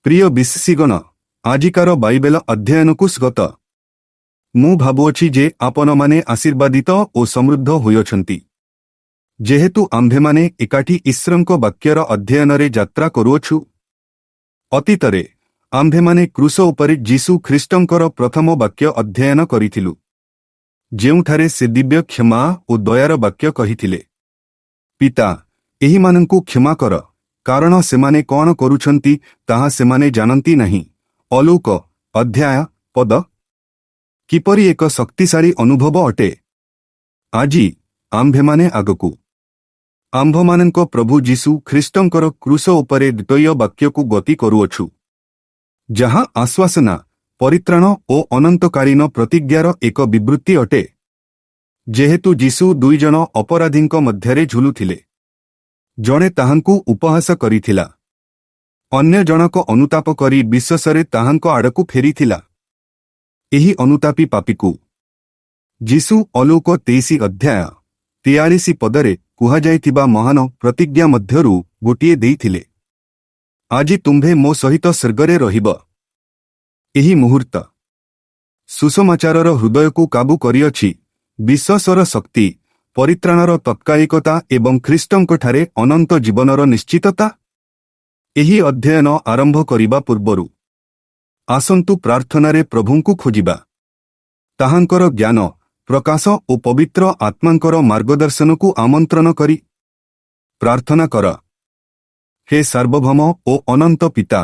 प्रिय विश्वासीगण, आजिकार बाइबेल अध्ययन को स्वागत। मु भाबुअछि जे आपण माने आशीर्वादित और समृद्ध होयछंती, जेहेतु आम्भे माने एकाठी ईश्वरଙ୍କ वाक्यर अध्ययन रे यात्रा करूछु। अतीतरे आम्भे माने क्रूस उपरे जीसु ख्रीष्टଙ୍କର प्रथम वाक्य अध्ययन करिथिलु, जेउठारे से दिव्य क्षमा और दयार वाक्य कहिथिले, पिता एही माननकु क्षमा कर, कारण सेमाने कौन करुछंती ताहा सेमाने जानंती नहीं। अलौक अध्याय पद किपरि एक शक्तिशाली अनुभव अटे। आजी आम्भेमाने आगकु आम्भमाननको प्रभु जीसु ख्रीष्टଙ୍କର क्रूस उपरे द्वितीय वाक्यकु गति करूअछु, जहाँ आश्वासना, परित्राण और अनंतकालीन प्रतिज्ञार एक विवृत्ति अटे। जेहेतु जीसु दुई जन अपराधीଙ୍କ मध्यरे झुलुथिले, जणे ताहांकु उपहास करिथिला, अन्य जनक अनुताप करी विश्वासरे ताहांको आड़कु फेरिथिला। एही अनुतापी पापीकु जीसु अलौक 23 अध्याय 43 पदरे कुहाଯାଇଥିବା महान प्रतिज्ञा मध्यरु गोटिए देइथिले, आजी तुम्भे मो सहित स्वर्गरे रहिब। एही मुहूर्त सुसमाचारर हृदयकु काबू करिअछि। विश्वासर शक्ति, परित्राणर तत्कालिकता एवं ख्रीष्टଙ୍କଠାରେ अनंत जीवनर निश्चितता। एही अध्ययन आरंभ करिबा पूर्वरु आसंतु प्रार्थनारे प्रभुंकु खोजिबा, ताहांकर ज्ञान, प्रकाश और पवित्र आत्मांकर मार्गदर्शनकु आमंत्रण करी प्रार्थना कर। हे सार्वभौम और अनंत पिता,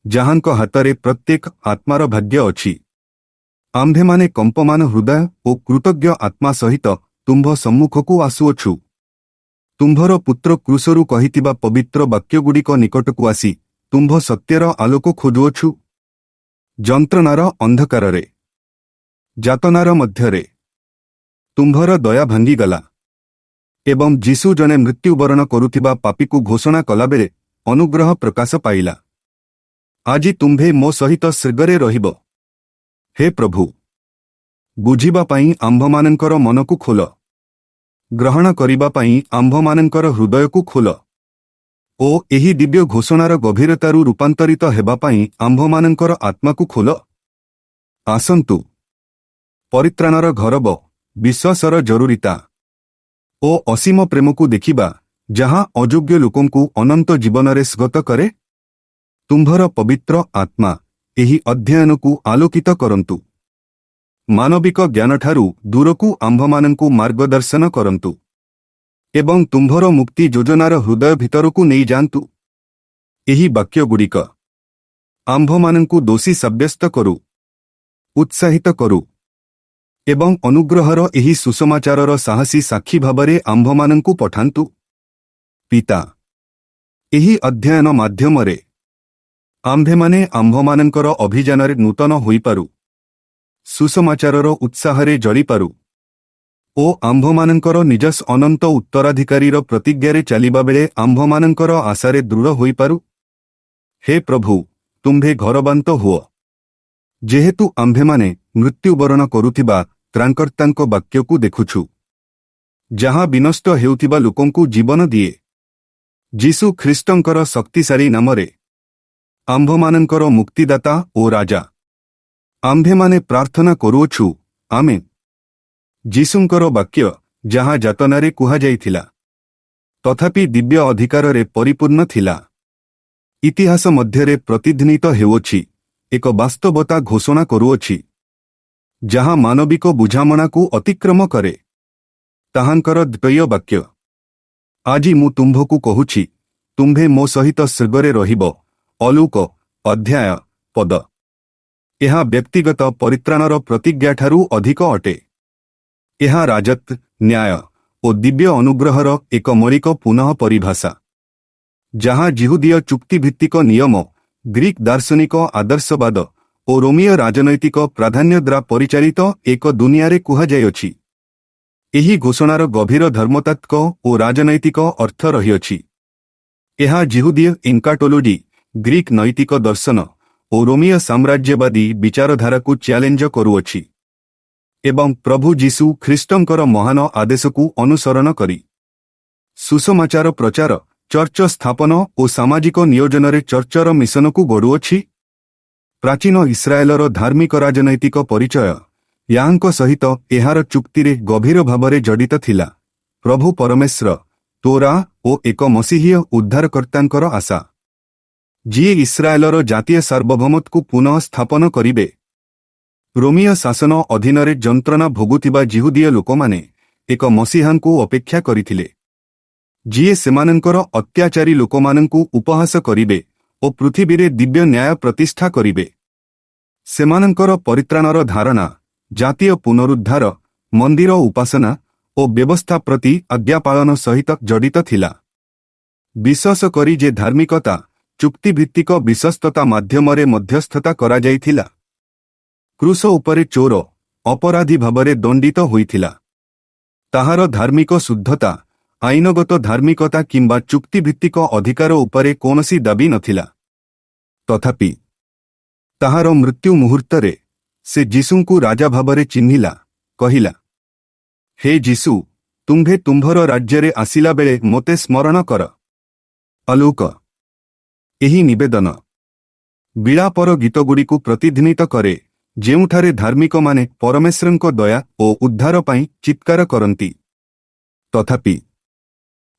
जहांक हातरे प्रत्येक आत्मार भाग्य अछि, आम्भेमाने कंपमान हृदय और कृतज्ञ आत्मा सहित तुम्भ सम्मुखकु आसुअछु। तुम्भर पुत्र क्रूसरु कहितिबा पवित्र वाक्यगुड़िक निकटकु आसी तुम्भ सत्यर आलोक खोजुअछु। जंत्रणार अंधकाररे, जातनार मध्यरे तुम्भर दया भांगीगला एवं जीसु जने मृत्युवरण करुथिबा पापीकु घोषणा कलाबेले अनुग्रह प्रकाश पाइला। आजी तुम्भे मो सहित स्वर्गरे रहिब। हे प्रभु, बुझिबा पाई आम्भमानंकर मनकु खोल, ग्रहण करिबा पाई आम्भमानंकर हृदयकु खोल ओ एही दिव्य घोषणार गभीरतारु रूपांतरित हेबा पाई आम्भमानंकर आत्माकु खोल। आसंतु परित्राणर घरब, विश्वासर जरूरीता ओ असीम प्रेमकु देखिबा, जहाँ अयोग्य लोकंकु अनंत जीवनरे स्वागत करे। तुम्भर पवित्र आत्मा एही अध्ययनकु आलोकित करंतु। मानविक ज्ञानठारु दूरकु आम्भमानंकु मार्गदर्शन करंतु एवं तुम्भर मुक्ति योजनार हृदय भितरकु नहीं जांतु। एही वाक्यगुड़िक आम्भमानंकु दोषी साब्यस्त करू, उत्साहित करू एवं अनुग्रहर एही सुसमाचारर साहसी साक्षी भावरे आम्भमानंकु पठांतु। पिता, एही अध्ययन माध्यमरे आम्भेमाने आम्भमानंकर अभियानरे नूतन होइपारु, सुसमाचारर उत्साहरे जळिपारु ओ आम्भमानंकर निजस अनंत उत्तराधिकारीर प्रतिज्ञारे चलिबा बेले आम्भमानंकर आशारे दृढ़ होइपारु। हे प्रभु, तुम्भे घरबांत हुओ, जेहेतु आम्भेमाने मृत्युवरण करुथिबा त्राणकर्तांक वाक्यकु देखुछु, जहाँ विनष्ट हेउथिबा लोकंकु जीवन दिए। जीसु ख्रीष्टଙ୍କର शक्तिशाली नामरे आम्भमानंकर मुक्तिदाता ओ राजा आम्भेमाने प्रार्थना करूछु। आमेन। जीसुଙ୍କର वाक्य जहाँ जातनारे कुहाଯାଇଥିଲା, तथापि दिव्य अधिकाररे परिपूर्ण थिला, इतिहास मध्यरे प्रतिध्वनित हेउछि, एक वास्तवता घोषणा करूछि, जहाँ मानविक बुझामणाकु अतिक्रम करे। ताहांकर द्वितीय वाक्य, आजी मु तुम्भकु कहुछि, तुम्भे मो सहित स्वर्गरे रहिब। अलौक अध्याय पद यह व्यक्तिगत परित्राणर प्रतिज्ञाठारु अधिक अटे। यह राजत्व, न्याय और दिव्य अनुग्रहर एक मौलिक पुनः परिभाषा, जहाँ जिहुदीय चुक्तिभित्तिक नियम, ग्रीक दार्शनिक आदर्शवाद और रोमीय राजनैतिक प्राधान्य द्वारा परिचालित एक दुनियारे कुहाଯାଇଅछि। एही घोषणार गभीर धर्मतात्त्विक और राजनैतिक अर्थ रहिअछि। यह जिहुदीय एन्काटोलोजी, ग्रीक नैतिक दर्शन और रोमीय साम्राज्यवादी विचारधारा को चैलेंज करूअछि एवं प्रभु जीसु ख्रीष्टଙ୍କର महान आदेशकु अनुसरण करी सुसमाचार प्रचार ଚର୍ଚ୍ଚ ସ୍ଥାପନ ଓ ସାମାଜିକ ନିୟୋଜନରେ ଚର୍ଚ୍ଚର ମିଶନକୁ ଗଡ଼ୁଅଛି। ପ୍ରାଚୀନ ଇସ୍ରାଏଲର ଧାର୍ମିକ ରାଜନୈତିକ ପରିଚୟ ୟାଙ୍କ ସହିତ ଏହାର ଚୁକ୍ତିରେ ଗଭୀର ଭାବରେ ଜଡ଼ିତ ଥିଲା। ପ୍ରଭୁ ପରମେଶ୍ୱର, ତୋରା ଓ ଏକ ମସିହୀୟ ଉଦ୍ଧାରକର୍ତ୍ତାଙ୍କର ଆଶା, ଯିଏ ଇସ୍ରାଏଲର ଜାତୀୟ ସାର୍ବଭୌମତ୍ୱକୁ ପୁନଃ ସ୍ଥାପନ କରିବେ। ରୋମୀୟ ଶାସନ ଅଧୀନରେ ଯନ୍ତ୍ରଣା ଭୋଗୁଥିବା ଜିହୁଦୀୟ ଲୋକମାନେ ଏକ ମସିହାଙ୍କୁ ଅପେକ୍ଷା କରିଥିଲେ, ଯିଏ ସେମାନଙ୍କର ଅତ୍ୟାଚାରୀ ଲୋକମାନଙ୍କୁ ଉପହାସ କରିବେ ଓ ପୃଥିବୀରେ ଦିବ୍ୟ ନ୍ୟାୟ ପ୍ରତିଷ୍ଠା କରିବେ। ସେମାନଙ୍କର ପରିତ୍ରାଣର ଧାରଣା ଜାତୀୟ ପୁନରୁଦ୍ଧାର, ମନ୍ଦିର ଉପାସନା ଓ ବ୍ୟବସ୍ଥା ପ୍ରତି ଆଜ୍ଞାପାଳନ ସହିତ ଜଡ଼ିତ ଥିଲା। ବିଶ୍ୱାସ କରି ଯେ ଧାର୍ମିକତା ଚୁକ୍ତିଭିତ୍ତିକ ବିଶ୍ୱସ୍ତତା ମାଧ୍ୟମରେ ମଧ୍ୟସ୍ଥତା କରାଯାଇଥିଲା। କ୍ରୁଶ ଉପରେ ଚୋର ଅପରାଧୀ ଭାବରେ ଦଣ୍ଡିତ ହୋଇଥିଲା। ତାହାର ଧାର୍ମିକ ଶୁଦ୍ଧତା, ଆଇନଗତ ଧାର୍ମିକତା କିମ୍ବା ଚୁକ୍ତିଭିତ୍ତିକ ଅଧିକାର ଉପରେ କୌଣସି ଦାବି ନଥିଲା। ତଥାପି ତାହାର ମୃତ୍ୟୁ ମୁହୂର୍ତ୍ତରେ ସେ ଯୀଶୁଙ୍କୁ ରାଜା ଭାବରେ ଚିହ୍ନିଲା, କହିଲା, ହେ ଯୀଶୁ, ତୁମ୍ଭେ ତୁମ୍ଭର ରାଜ୍ୟରେ ଆସିଲାବେଳେ ମୋତେ ସ୍ମରଣ କର। ଆଲୋକ। ଏହି ନିବେଦନ ବିଳାପର ଗୀତଗୁଡ଼ିକୁ ପ୍ରତିଧ୍ୱନିତ କରେ, ଯେଉଁଠାରେ ଧାର୍ମିକମାନେ ପରମେଶ୍ୱରଙ୍କ ଦୟା ଓ ଉଦ୍ଧାର ପାଇଁ ଚିତ୍କାର କରନ୍ତି। ତଥାପି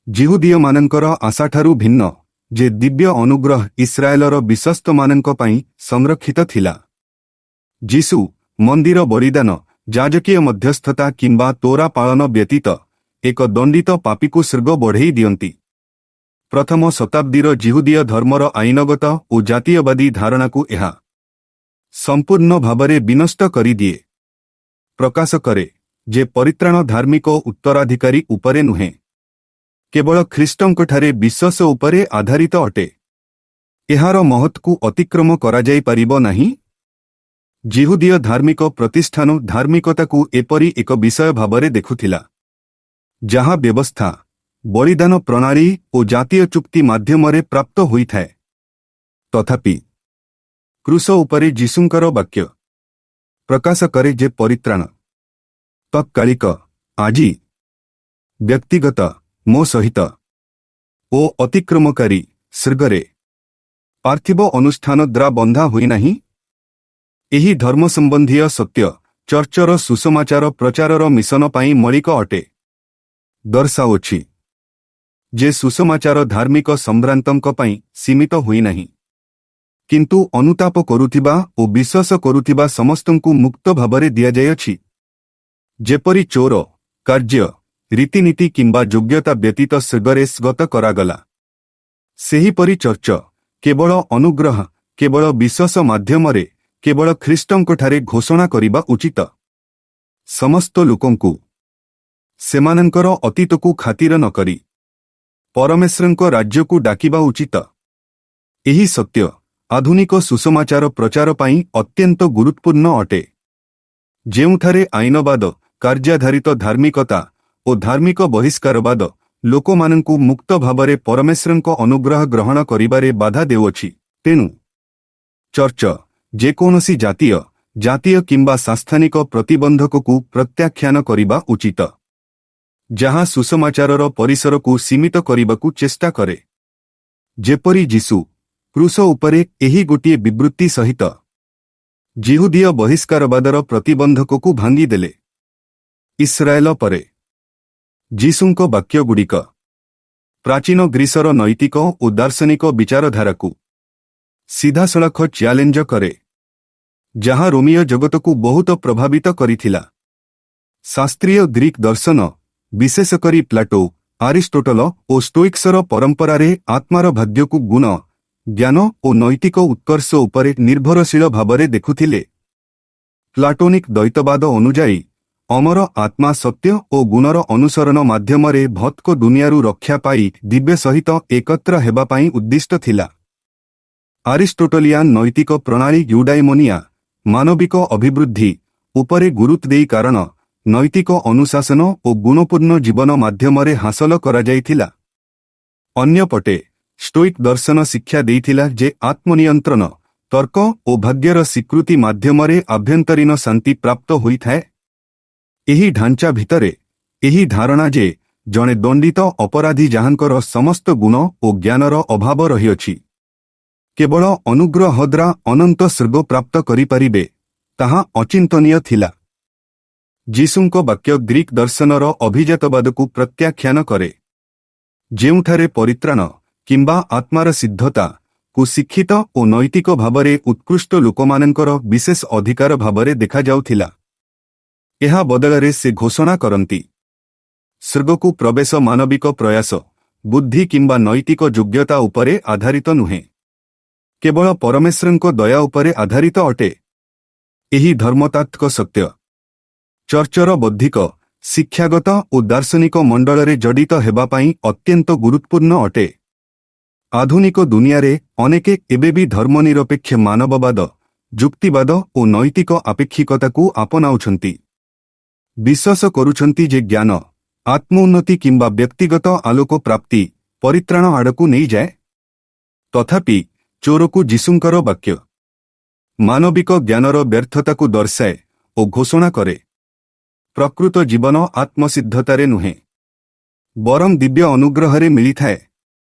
ଜିହୁଦୀୟମାନଙ୍କର ଆଶାଠାରୁ ଭିନ୍ନ ଯେ ଦିବ୍ୟ ଅନୁଗ୍ରହ ଇସ୍ରାଏଲର ବିଶ୍ୱସ୍ତମାନଙ୍କ ପାଇଁ ସଂରକ୍ଷିତ ଥିଲା। ଯୀଶୁ ମନ୍ଦିର ବଳିଦାନ, ଯାଜକୀୟ ମଧ୍ୟସ୍ଥତା କିମ୍ବା ତୋରା ପାଳନ ବ୍ୟତୀତ ଏକ ଦଣ୍ଡିତ ପାପୀକୁ ସ୍ୱର୍ଗ ବଢ଼େଇ ଦିଅନ୍ତି। ପ୍ରଥମ ଶତାବ୍ଦୀର ଜିହୁଦୀୟ ଧର୍ମର ଆଇନଗତ ଓ ଜାତୀୟବାଦୀ ଧାରଣାକୁ ଏହା ସମ୍ପୂର୍ଣ୍ଣ ଭାବରେ ବିନଷ୍ଟ କରିଦିଏ। ପ୍ରକାଶ କରେ ଯେ ପରିତ୍ରାଣ ଧାର୍ମିକ ଉତ୍ତରାଧିକାରୀ ଉପରେ ନୁହେଁ, କେବଳ ଖ୍ରୀଷ୍ଟଙ୍କଠାରେ ବିଶ୍ୱାସ ଉପରେ ଆଧାରିତ ଅଟେ। ଏହାର ମହତ୍କୁ ଅତିକ୍ରମ କରାଯାଇପାରିବ ନାହିଁ। ଜିହୁଦୀୟ ଧାର୍ମିକ ପ୍ରତିଷ୍ଠାନ ଧାର୍ମିକତାକୁ ଏପରି ଏକ ବିଷୟ ଭାବରେ ଦେଖୁଥିଲା, ଯାହା ବ୍ୟବସ୍ଥା, ବଳିଦାନ ପ୍ରଣାଳୀ ଓ ଜାତୀୟ ଚୁକ୍ତି ମାଧ୍ୟମରେ ପ୍ରାପ୍ତ ହୋଇଥାଏ। ତଥାପି କ୍ରୁଶ ଉପରେ ଯୀଶୁଙ୍କର ବାକ୍ୟ ପ୍ରକାଶ କରେ ଯେ ପରିତ୍ରାଣ ତତ୍କାଳିକ, ଆଜି ବ୍ୟକ୍ତିଗତ, ମୋ ସହିତ ଓ ଅତିକ୍ରମକାରୀ ସ୍ୱର୍ଗରେ ପାର୍ଥିବ ଅନୁଷ୍ଠାନ ଦ୍ୱାରା ବନ୍ଧା ହୋଇନାହିଁ। ଏହି ଧର୍ମ ସମ୍ବନ୍ଧୀୟ ସତ୍ୟ ଚର୍ଚ୍ଚର ସୁସମାଚାର ପ୍ରଚାରର ମିଶନ ପାଇଁ ମୌଳିକ ଅଟେ। ଦର୍ଶାଉଛି ଯେ ସୁସମାଚାର ଧାର୍ମିକ ସମ୍ଭ୍ରାନ୍ତଙ୍କ ପାଇଁ ସୀମିତ ହୋଇନାହିଁ, କିନ୍ତୁ ଅନୁତାପ କରୁଥିବା ଓ ବିଶ୍ୱାସ କରୁଥିବା ସମସ୍ତଙ୍କୁ ମୁକ୍ତ ଭାବରେ ଦିଆଯାଇଅଛି। ଯେପରି ଚୋର, କାର୍ଯ୍ୟ, ରୀତିନୀତି କିମ୍ବା ଯୋଗ୍ୟତା ବ୍ୟତୀତ ସ୍ୱର୍ଗରେ ସ୍ୱଗତ କରାଗଲା, ସେହିପରି ଚର୍ଚ୍ଚ କେବଳ ଅନୁଗ୍ରହ, କେବଳ ବିଶ୍ୱାସ ମାଧ୍ୟମରେ, କେବଳ ଖ୍ରୀଷ୍ଟଙ୍କଠାରେ ଘୋଷଣା କରିବା ଉଚିତ। ସମସ୍ତ ଲୋକଙ୍କୁ ସେମାନଙ୍କର ଅତୀତକୁ ଖାତିର ନ କରି ପରମେଶ୍ୱରଙ୍କ ରାଜ୍ୟକୁ ଡାକିବା ଉଚିତ। ଏହି ସତ୍ୟ ଆଧୁନିକ ସୁସମାଚାର ପ୍ରଚାର ପାଇଁ ଅତ୍ୟନ୍ତ ଗୁରୁତ୍ୱପୂର୍ଣ୍ଣ ଅଟେ, ଯେଉଁଠାରେ ଆଇନବାଦ, କାର୍ଯ୍ୟାଧାରିତ ଧାର୍ମିକତା ଓ ଧାର୍ମିକ ବହିଷ୍କାରବାଦ ଲୋକମାନଙ୍କୁ ମୁକ୍ତ ଭାବରେ ପରମେଶ୍ୱରଙ୍କ ଅନୁଗ୍ରହ ଗ୍ରହଣ କରିବାରେ ବାଧା ଦେଉଅଛି। ତେଣୁ ଚର୍ଚ୍ଚ ଯେକୌଣସି ଜାତୀୟ କିମ୍ବା ସାଂସ୍ଥାନିକ ପ୍ରତିବନ୍ଧକକୁ ପ୍ରତ୍ୟାଖ୍ୟାନ କରିବା ଉଚିତ, ଯାହା ସୁସମାଚାରର ପରିସରକୁ ସୀମିତ କରିବାକୁ ଚେଷ୍ଟା କରେ। ଯେପରି ଯୀଶୁ କ୍ରୁଶ ଉପରେ ଏହି ଗୋଟିଏ ବିବୃତ୍ତି ସହିତ ଜିହୁଦୀୟ ବହିଷ୍କାରବାଦର ପ୍ରତିବନ୍ଧକକୁ ଭାଙ୍ଗିଦେଲେ। ଇସ୍ରାଏଲ ପରେ ଯୀଶୁଙ୍କ ବାକ୍ୟଗୁଡ଼ିକ ପ୍ରାଚୀନ ଗ୍ରୀସର ନୈତିକ ଓ ଦାର୍ଶନିକ ବିଚାରଧାରାକୁ ସିଧାସଳଖ ଚ୍ୟାଲେଞ୍ଜ କରେ, ଯାହା ରୋମୀୟ ଜଗତକୁ ବହୁତ ପ୍ରଭାବିତ କରିଥିଲା। ଶାସ୍ତ୍ରୀୟ ଗ୍ରୀକ୍ ଦର୍ଶନ, ବିଶେଷ କରି ପ୍ଲାଟୋ, ଆରିଷ୍ଟୋଟଲ ଓ ଷ୍ଟୋଇକ୍ସର ପରମ୍ପରାରେ ଆତ୍ମାର ଭାଗ୍ୟକୁ ଗୁଣ, ଜ୍ଞାନ ଓ ନୈତିକ ଉତ୍କର୍ଷ ଉପରେ ନିର୍ଭରଶୀଳ ଭାବରେ ଦେଖୁଥିଲେ। ପ୍ଲାଟୋନିକ ଦ୍ୱୈତବାଦ ଅନୁଯାୟୀ ଅମର ଆତ୍ମା ସତ୍ୟ ଓ ଗୁଣର ଅନୁସରଣ ମାଧ୍ୟମରେ ଭୌତିକ ଦୁନିଆରୁ ରକ୍ଷା ପାଇ ଦିବ୍ୟ ସହିତ ଏକତ୍ର ହେବା ପାଇଁ ଉଦ୍ଦିଷ୍ଟ ଥିଲା। ଆରିଷ୍ଟୋଟଲିଆନ୍ ନୈତିକ ପ୍ରଣାଳୀ ୟୁଡାଇମୋନିଆ, ମାନବିକ ଅଭିବୃଦ୍ଧି ଉପରେ ଗୁରୁତ୍ୱ ଦେଇ କାରଣ ନୈତିକ ଅନୁଶାସନ ଓ ଗୁଣପୂର୍ଣ୍ଣ ଜୀବନ ମାଧ୍ୟମରେ ହାସଲ କରାଯାଇଥିଲା। ଅନ୍ୟପଟେ ଷ୍ଟୋଇକ୍ ଦର୍ଶନ ଶିକ୍ଷା ଦେଇଥିଲା ଯେ ଆତ୍ମନିୟନ୍ତ୍ରଣ, ତର୍କ ଓ ଭାଗ୍ୟର ସ୍ୱୀକୃତି ମାଧ୍ୟମରେ ଆଭ୍ୟନ୍ତରୀଣ ଶାନ୍ତି ପ୍ରାପ୍ତ ହୋଇଥାଏ। ଏହି ଢାଞ୍ଚା ଭିତରେ ଏହି ଧାରଣା ଯେ ଜଣେ ଦଣ୍ଡିତ ଅପରାଧୀ ଯାହାଙ୍କର ସମସ୍ତ ଗୁଣ ଓ ଜ୍ଞାନର ଅଭାବ ରହିଅଛି କେବଳ ଅନୁଗ୍ରହ ଦ୍ୱାରା ଅନନ୍ତ ସ୍ୱର୍ଗ ପ୍ରାପ୍ତ କରିପାରିବେ ତାହା ଅଚିନ୍ତନୀୟ ଥିଲା। ଯୀଶୁଙ୍କ ବାକ୍ୟ ଗ୍ରୀକ୍ ଦର୍ଶନର ଅଭିଜାତବାଦକୁ ପ୍ରତ୍ୟାଖ୍ୟାନ କରେ, ଯେଉଁଠାରେ ପରିତ୍ରାଣ କିମ୍ବା ଆତ୍ମାର ସିଦ୍ଧତା କୁ ଶିକ୍ଷିତ ଓ ନୈତିକ ଭାବରେ ଉତ୍କୃଷ୍ଟ ଲୋକମାନଙ୍କର ବିଶେଷ ଅଧିକାର ଭାବରେ ଦେଖାଯାଉଥିଲା। ଏହା ବଦଳରେ ସେ ଘୋଷଣା କରନ୍ତି, ସ୍ୱର୍ଗକୁ ପ୍ରବେଶ ମାନବିକ ପ୍ରୟାସ, ବୁଦ୍ଧି କିମ୍ବା ନୈତିକ ଯୋଗ୍ୟତା ଉପରେ ଆଧାରିତ ନୁହେଁ, କେବଳ ପରମେଶ୍ୱରଙ୍କ ଦୟା ଉପରେ ଆଧାରିତ ଅଟେ। ଏହି ଧର୍ମତାତ୍ତ୍ୱିକ ସତ୍ୟ ଚର୍ଚ୍ଚର ବୌଦ୍ଧିକ, ଶିକ୍ଷାଗତ ଓ ଦାର୍ଶନିକ ମଣ୍ଡଳରେ ଜଡ଼ିତ ହେବା ପାଇଁ ଅତ୍ୟନ୍ତ ଗୁରୁତ୍ୱପୂର୍ଣ୍ଣ ଅଟେ। ଆଧୁନିକ ଦୁନିଆରେ ଅନେକେ ଏବେବି ଧର୍ମନିରପେକ୍ଷ ମାନବବାଦ, ଯୁକ୍ତିବାଦ ଓ ନୈତିକ ଆପେକ୍ଷିକତାକୁ ଆପଣାଉଛନ୍ତି। ବିଶ୍ୱାସ କରୁଛନ୍ତି ଯେ ଜ୍ଞାନ, ଆତ୍ମୋନ୍ନତି କିମ୍ବା ବ୍ୟକ୍ତିଗତ ଆଲୋକ ପ୍ରାପ୍ତି ପରିତ୍ରାଣ ଆଡ଼କୁ ନେଇଯାଏ। ତଥାପି ଚୋରକୁ ଯୀଶୁଙ୍କର ବାକ୍ୟ ମାନବିକ ଜ୍ଞାନର ବ୍ୟର୍ଥତାକୁ ଦର୍ଶାଏ ଓ ଘୋଷଣା କରେ, ପ୍ରକୃତ ଜୀବନ ଆତ୍ମସିଦ୍ଧତାରେ ନୁହେଁ, ବରଂ ଦିବ୍ୟ ଅନୁଗ୍ରହରେ ମିଳିଥାଏ।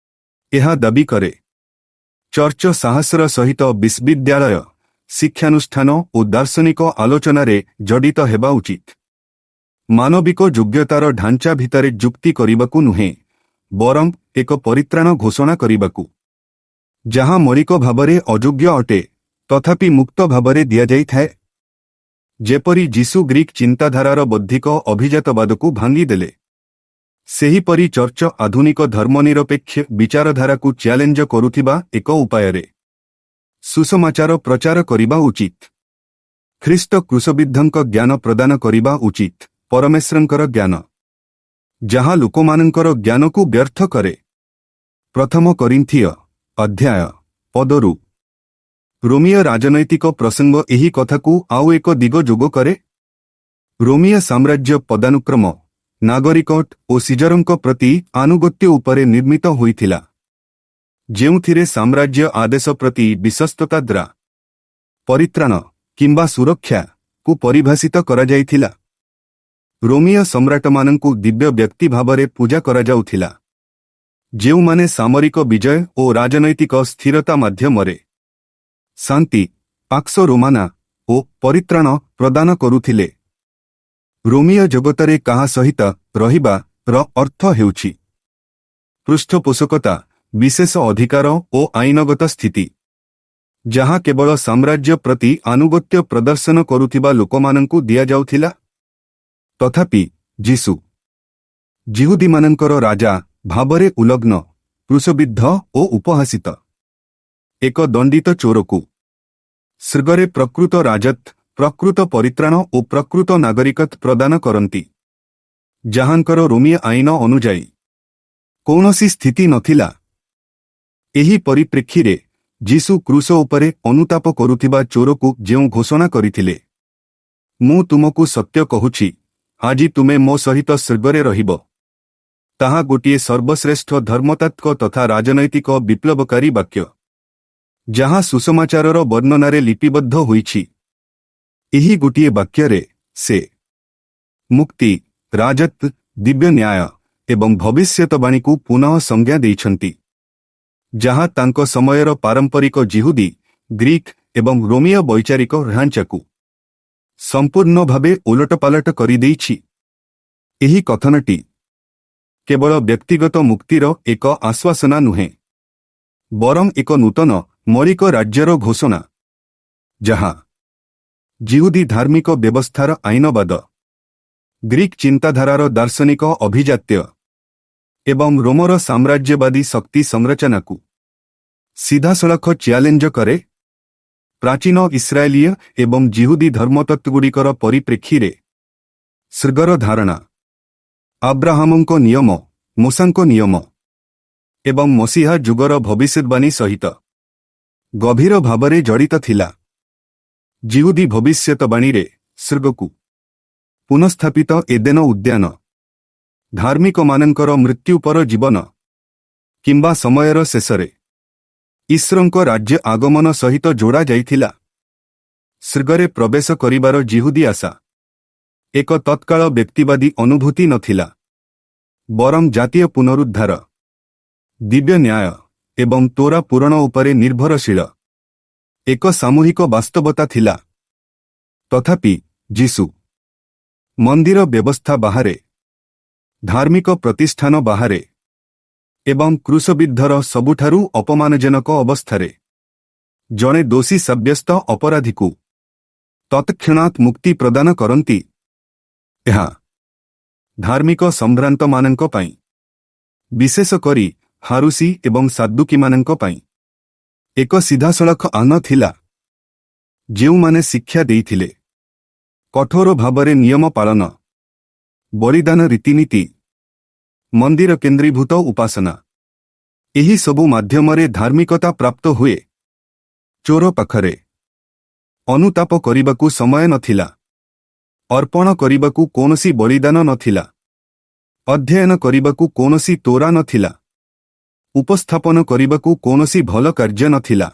ଏହା ଦାବି କରେ, ଚର୍ଚ୍ଚ ସାହସର ସହିତ ବିଶ୍ୱବିଦ୍ୟାଳୟ, ଶିକ୍ଷାନୁଷ୍ଠାନ ଓ ଦାର୍ଶନିକ ଆଲୋଚନାରେ ଜଡ଼ିତ ହେବା ଉଚିତ। ମାନବିକ ଯୋଗ୍ୟତାର ଢାଞ୍ଚା ଭିତରେ ଯୁକ୍ତି କରିବାକୁ ନୁହେଁ, ବରଂ ଏକ ପରିତ୍ରାଣ ଘୋଷଣା କରିବାକୁ, ଯାହା ମୌଳିକ ଭାବରେ ଅଯୋଗ୍ୟ ଅଟେ ତଥାପି ମୁକ୍ତ ଭାବରେ ଦିଆଯାଇଥାଏ। ଯେପରି ଯୀଶୁ ଗ୍ରୀକ୍ ଚିନ୍ତାଧାରାର ବୌଦ୍ଧିକ ଅଭିଜାତବାଦକୁ ଭାଙ୍ଗିଦେଲେ, ସେହିପରି ଚର୍ଚ୍ଚ ଆଧୁନିକ ଧର୍ମନିରପେକ୍ଷ ବିଚାରଧାରାକୁ ଚ୍ୟାଲେଞ୍ଜ କରୁଥିବା ଏକ ଉପାୟରେ ସୁସମାଚାର ପ୍ରଚାର କରିବା ଉଚିତ। ଖ୍ରୀଷ୍ଟ କ୍ରୁଶବିଦ୍ଧଙ୍କ ଜ୍ଞାନ ପ୍ରଦାନ କରିବା ଉଚିତ, ପରମେଶ୍ୱରଙ୍କର ଜ୍ଞାନ, ଯାହା ଲୋକମାନଙ୍କର ଜ୍ଞାନକୁ ବ୍ୟର୍ଥ କରେ। ପ୍ରଥମ କରିନ୍ଥିୟ ଅଧ୍ୟାୟ 10 ରୋମୀୟ ରାଜନୈତିକ ପ୍ରସଙ୍ଗ ଏହି କଥାକୁ ଆଉ ଏକ ଦିଗ ଯୋଗ କରେ। ରୋମୀୟ ସାମ୍ରାଜ୍ୟ ପଦାନୁକ୍ରମ, ନାଗରିକଟ ଓ ସିଜରଙ୍କ ପ୍ରତି ଆନୁଗତ୍ୟ ଉପରେ ନିର୍ମିତ ହୋଇଥିଲା, ଯେଉଁଥିରେ ସାମ୍ରାଜ୍ୟ ଆଦେଶ ପ୍ରତି ବିଶ୍ୱସ୍ତତା ଦ୍ୱାରା ପରିତ୍ରାଣ କିମ୍ବା ସୁରକ୍ଷାକୁ ପରିଭାଷିତ କରାଯାଇଥିଲା। ରୋମୀୟ ସମ୍ରାଟମାନଙ୍କୁ ଦିବ୍ୟ ବ୍ୟକ୍ତି ଭାବରେ ପୂଜା କରାଯାଉଥିଲା, ଯେଉଁମାନେ ସାମରିକ ବିଜୟ ଓ ରାଜନୈତିକ ସ୍ଥିରତା ମାଧ୍ୟମରେ ଶାନ୍ତି, ପାକ୍ସ ରୋମାନା ଓ ପରିତ୍ରାଣ ପ୍ରଦାନ କରୁଥିଲେ। ରୋମୀୟ ଜଗତରେ କାହା ସହିତ ରହିବାର ଅର୍ଥ ହେଉଛି ପୃଷ୍ଠପୋଷକତା, ବିଶେଷ ଅଧିକାର ଓ ଆଇନଗତ ସ୍ଥିତି, ଯାହା କେବଳ ସାମ୍ରାଜ୍ୟ ପ୍ରତି ଆନୁଗତ୍ୟ ପ୍ରଦର୍ଶନ କରୁଥିବା ଲୋକମାନଙ୍କୁ ଦିଆଯାଉଥିଲା। ତଥାପି ଯୀଶୁ ଜିହୁଦୀମାନଙ୍କର ରାଜା ଭାବରେ ଉଲଗ୍ନ, କ୍ରୁଶବିଦ୍ଧ ଓ ଉପହାସିତ ଏକ ଦଣ୍ଡିତ ଚୋରକୁ ସ୍ୱର୍ଗରେ ପ୍ରକୃତ ରାଜତ୍ୱ, ପ୍ରକୃତ ପରିତ୍ରାଣ ଓ ପ୍ରକୃତ ନାଗରିକତ୍ୱ ପ୍ରଦାନ କରନ୍ତି, ଯାହାଙ୍କର ରୋମୀୟ ଆଇନ ଅନୁଯାୟୀ କୌଣସି ସ୍ଥିତି ନଥିଲା। ଏହି ପରିପ୍ରେକ୍ଷୀରେ ଯୀଶୁ କ୍ରୁଶ ଉପରେ ଅନୁତାପ କରୁଥିବା ଚୋରକୁ ଯେଉଁ ଘୋଷଣା କରିଥିଲେ, ମୁଁ ତୁମକୁ ସତ୍ୟ କହୁଛି, ଆଜି ତୁମେ ମୋ ସହିତ ସ୍ୱର୍ଗରେ ରହିବ, ତାହା ଗୋଟିଏ ସର୍ବଶ୍ରେଷ୍ଠ ଧର୍ମତାତ୍ତ୍ୱିକ ତଥା ରାଜନୈତିକ ବିପ୍ଳବକାରୀ ବାକ୍ୟ, ଯାହା ସୁସମାଚାରର ବର୍ଣ୍ଣନାରେ ଲିପିବଦ୍ଧ ହୋଇଛି। ଏହି ଗୋଟିଏ ବାକ୍ୟରେ ସେ ମୁକ୍ତି, ରାଜତ୍ୱ, ଦିବ୍ୟ ନ୍ୟାୟ ଏବଂ ଭବିଷ୍ୟତବାଣୀକୁ ପୁନଃ ସଂଜ୍ଞା ଦେଇଛନ୍ତି, ଯାହା ତାଙ୍କ ସମୟର ପାରମ୍ପରିକ ଜିହୁଦୀ, ଗ୍ରୀକ୍ ଏବଂ ରୋମୀୟ ବୈଚାରିକ ଢାଞ୍ଚାକୁ ସମ୍ପୂର୍ଣ୍ଣ ଭାବେ ଓଲଟପାଲଟ କରିଦେଇଛି। ଏହି କଥନଟି କେବଳ ବ୍ୟକ୍ତିଗତ ମୁକ୍ତିର ଏକ ଆଶ୍ୱାସନା ନୁହେଁ, ବରଂ ଏକ ନୂତନ ମୌଳିକ ରାଜ୍ୟର ଘୋଷଣା, ଯାହା ଜିହୁଦୀ ଧାର୍ମିକ ବ୍ୟବସ୍ଥାର ଆଇନବାଦ, ଗ୍ରୀକ୍ ଚିନ୍ତାଧାରାର ଦାର୍ଶନିକ ଅଭିଜାତ୍ୟ ଏବଂ ରୋମର ସାମ୍ରାଜ୍ୟବାଦୀ ଶକ୍ତି ସଂରଚନାକୁ ସିଧାସଳଖ ଚ୍ୟାଲେଞ୍ଜ କରେ। ପ୍ରାଚୀନ ଇସ୍ରାଏଲୀୟ ଏବଂ ଜିହୁଦୀ ଧର୍ମତତ୍ତ୍ୱଗୁଡ଼ିକର ପରିପ୍ରେକ୍ଷୀରେ ସ୍ୱର୍ଗର ଧାରଣା ଆବ୍ରାହାମଙ୍କ ନିୟମ, ମୋଶାଙ୍କ ନିୟମ ଏବଂ ମସିହା ଯୁଗର ଭବିଷ୍ୟବାଣୀ ସହିତ ଗଭୀର ଭାବରେ ଜଡ଼ିତ ଥିଲା। ଜିହୁଦୀ ଭବିଷ୍ୟତବାଣୀରେ ସ୍ୱର୍ଗକୁ ପୁନଃସ୍ଥାପିତ ଏଦେନ ଉଦ୍ୟାନ, ଧାର୍ମିକମାନଙ୍କର ମୃତ୍ୟୁପର ଜୀବନ କିମ୍ବା ସମୟର ଶେଷରେ ଈଶ୍ୱରଙ୍କ ରାଜ୍ୟ ଆଗମନ ସହିତ ଯୋଡ଼ା ଯାଇଥିଲା। ସ୍ୱର୍ଗରେ ପ୍ରବେଶ କରିବାର ଜିହୁଦୀ ଆଶା ଏକ ତତ୍କାଳ ବ୍ୟକ୍ତିବାଦୀ ଅନୁଭୂତି ନଥିଲା, ବରଂ ଜାତୀୟ ପୁନରୁଦ୍ଧାର, ଦିବ୍ୟ ନ୍ୟାୟ ଏବଂ ତୋରା ପୂରଣ ଉପରେ ନିର୍ଭରଶୀଳ ଏକ ସାମୂହିକ ବାସ୍ତବତା ଥିଲା। ତଥାପି ଯୀଶୁ ମନ୍ଦିର ବ୍ୟବସ୍ଥା ବାହାରେ, ଧାର୍ମିକ ପ୍ରତିଷ୍ଠାନ ବାହାରେ ଏବଂ କ୍ରୁଶବିଦ୍ଧର ସବୁଠାରୁ ଅପମାନଜନକ ଅବସ୍ଥାରେ ଜଣେ ଦୋଷୀ ସାବ୍ୟସ୍ତ ଅପରାଧୀକୁ ତତ୍କ୍ଷଣାତ୍ ମୁକ୍ତି ପ୍ରଦାନ କରନ୍ତି। ଏହା ଧାର୍ମିକ ସମ୍ଭ୍ରାନ୍ତମାନଙ୍କ ପାଇଁ, ବିଶେଷ କରି ହାରୁସି ଏବଂ ସାଦୁକୀମାନଙ୍କ ପାଇଁ ଏକ ସିଧାସଳଖ ଆହ୍ୱାନ ଥିଲା, ଯେଉଁମାନେ ଶିକ୍ଷା ଦେଇଥିଲେ କଠୋର ଭାବରେ ନିୟମ ପାଳନ, ବଳିଦାନ ରୀତିନୀତି, ମନ୍ଦିର କେନ୍ଦ୍ରୀଭୂତ ଉପାସନା, ଏହି ସବୁ ମାଧ୍ୟମରେ ଧାର୍ମିକତା ପ୍ରାପ୍ତ ହୁଏ। ଚୋର ପାଖରେ ଅନୁତାପ କରିବାକୁ ସମୟ ନଥିଲା, ଅର୍ପଣ କରିବାକୁ କୌଣସି ବଳିଦାନ ନଥିଲା, ଅଧ୍ୟୟନ କରିବାକୁ କୌଣସି ତୋରା ନଥିଲା, ଉପସ୍ଥାପନ କରିବାକୁ କୌଣସି ଭଲ କାର୍ଯ୍ୟ ନଥିଲା।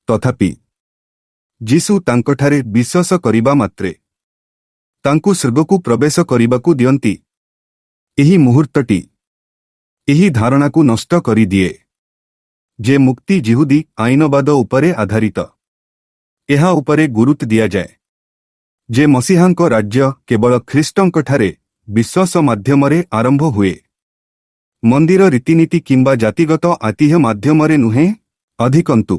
ତଥାପି ଯୀଶୁ ତାଙ୍କଠାରେ ବିଶ୍ୱାସ କରିବା ମାତ୍ରେ ତାଙ୍କୁ ସ୍ୱର୍ଗକୁ ପ୍ରବେଶ କରିବାକୁ ଦିଅନ୍ତି। ଏହି ମୁହୂର୍ତ୍ତଟି ଏହି ଧାରଣାକୁ ନଷ୍ଟ କରିଦିଏ ଯେ ମୁକ୍ତି ଯିହୁଦୀ ଆଇନବାଦ ଉପରେ ଆଧାରିତ। ଏହା ଉପରେ ଗୁରୁତ୍ୱ ଦିଆଯାଏ ଯେ ମସିହାଙ୍କ ରାଜ୍ୟ କେବଳ ଖ୍ରୀଷ୍ଟଙ୍କଠାରେ ବିଶ୍ୱାସ ମାଧ୍ୟମରେ ଆରମ୍ଭ ହୁଏ, ମନ୍ଦିର ରୀତିନୀତି କିମ୍ବା ଜାତିଗତ ଆତିହ୍ୟ ମାଧ୍ୟମରେ ନୁହେଁ। ଅଧିକନ୍ତୁ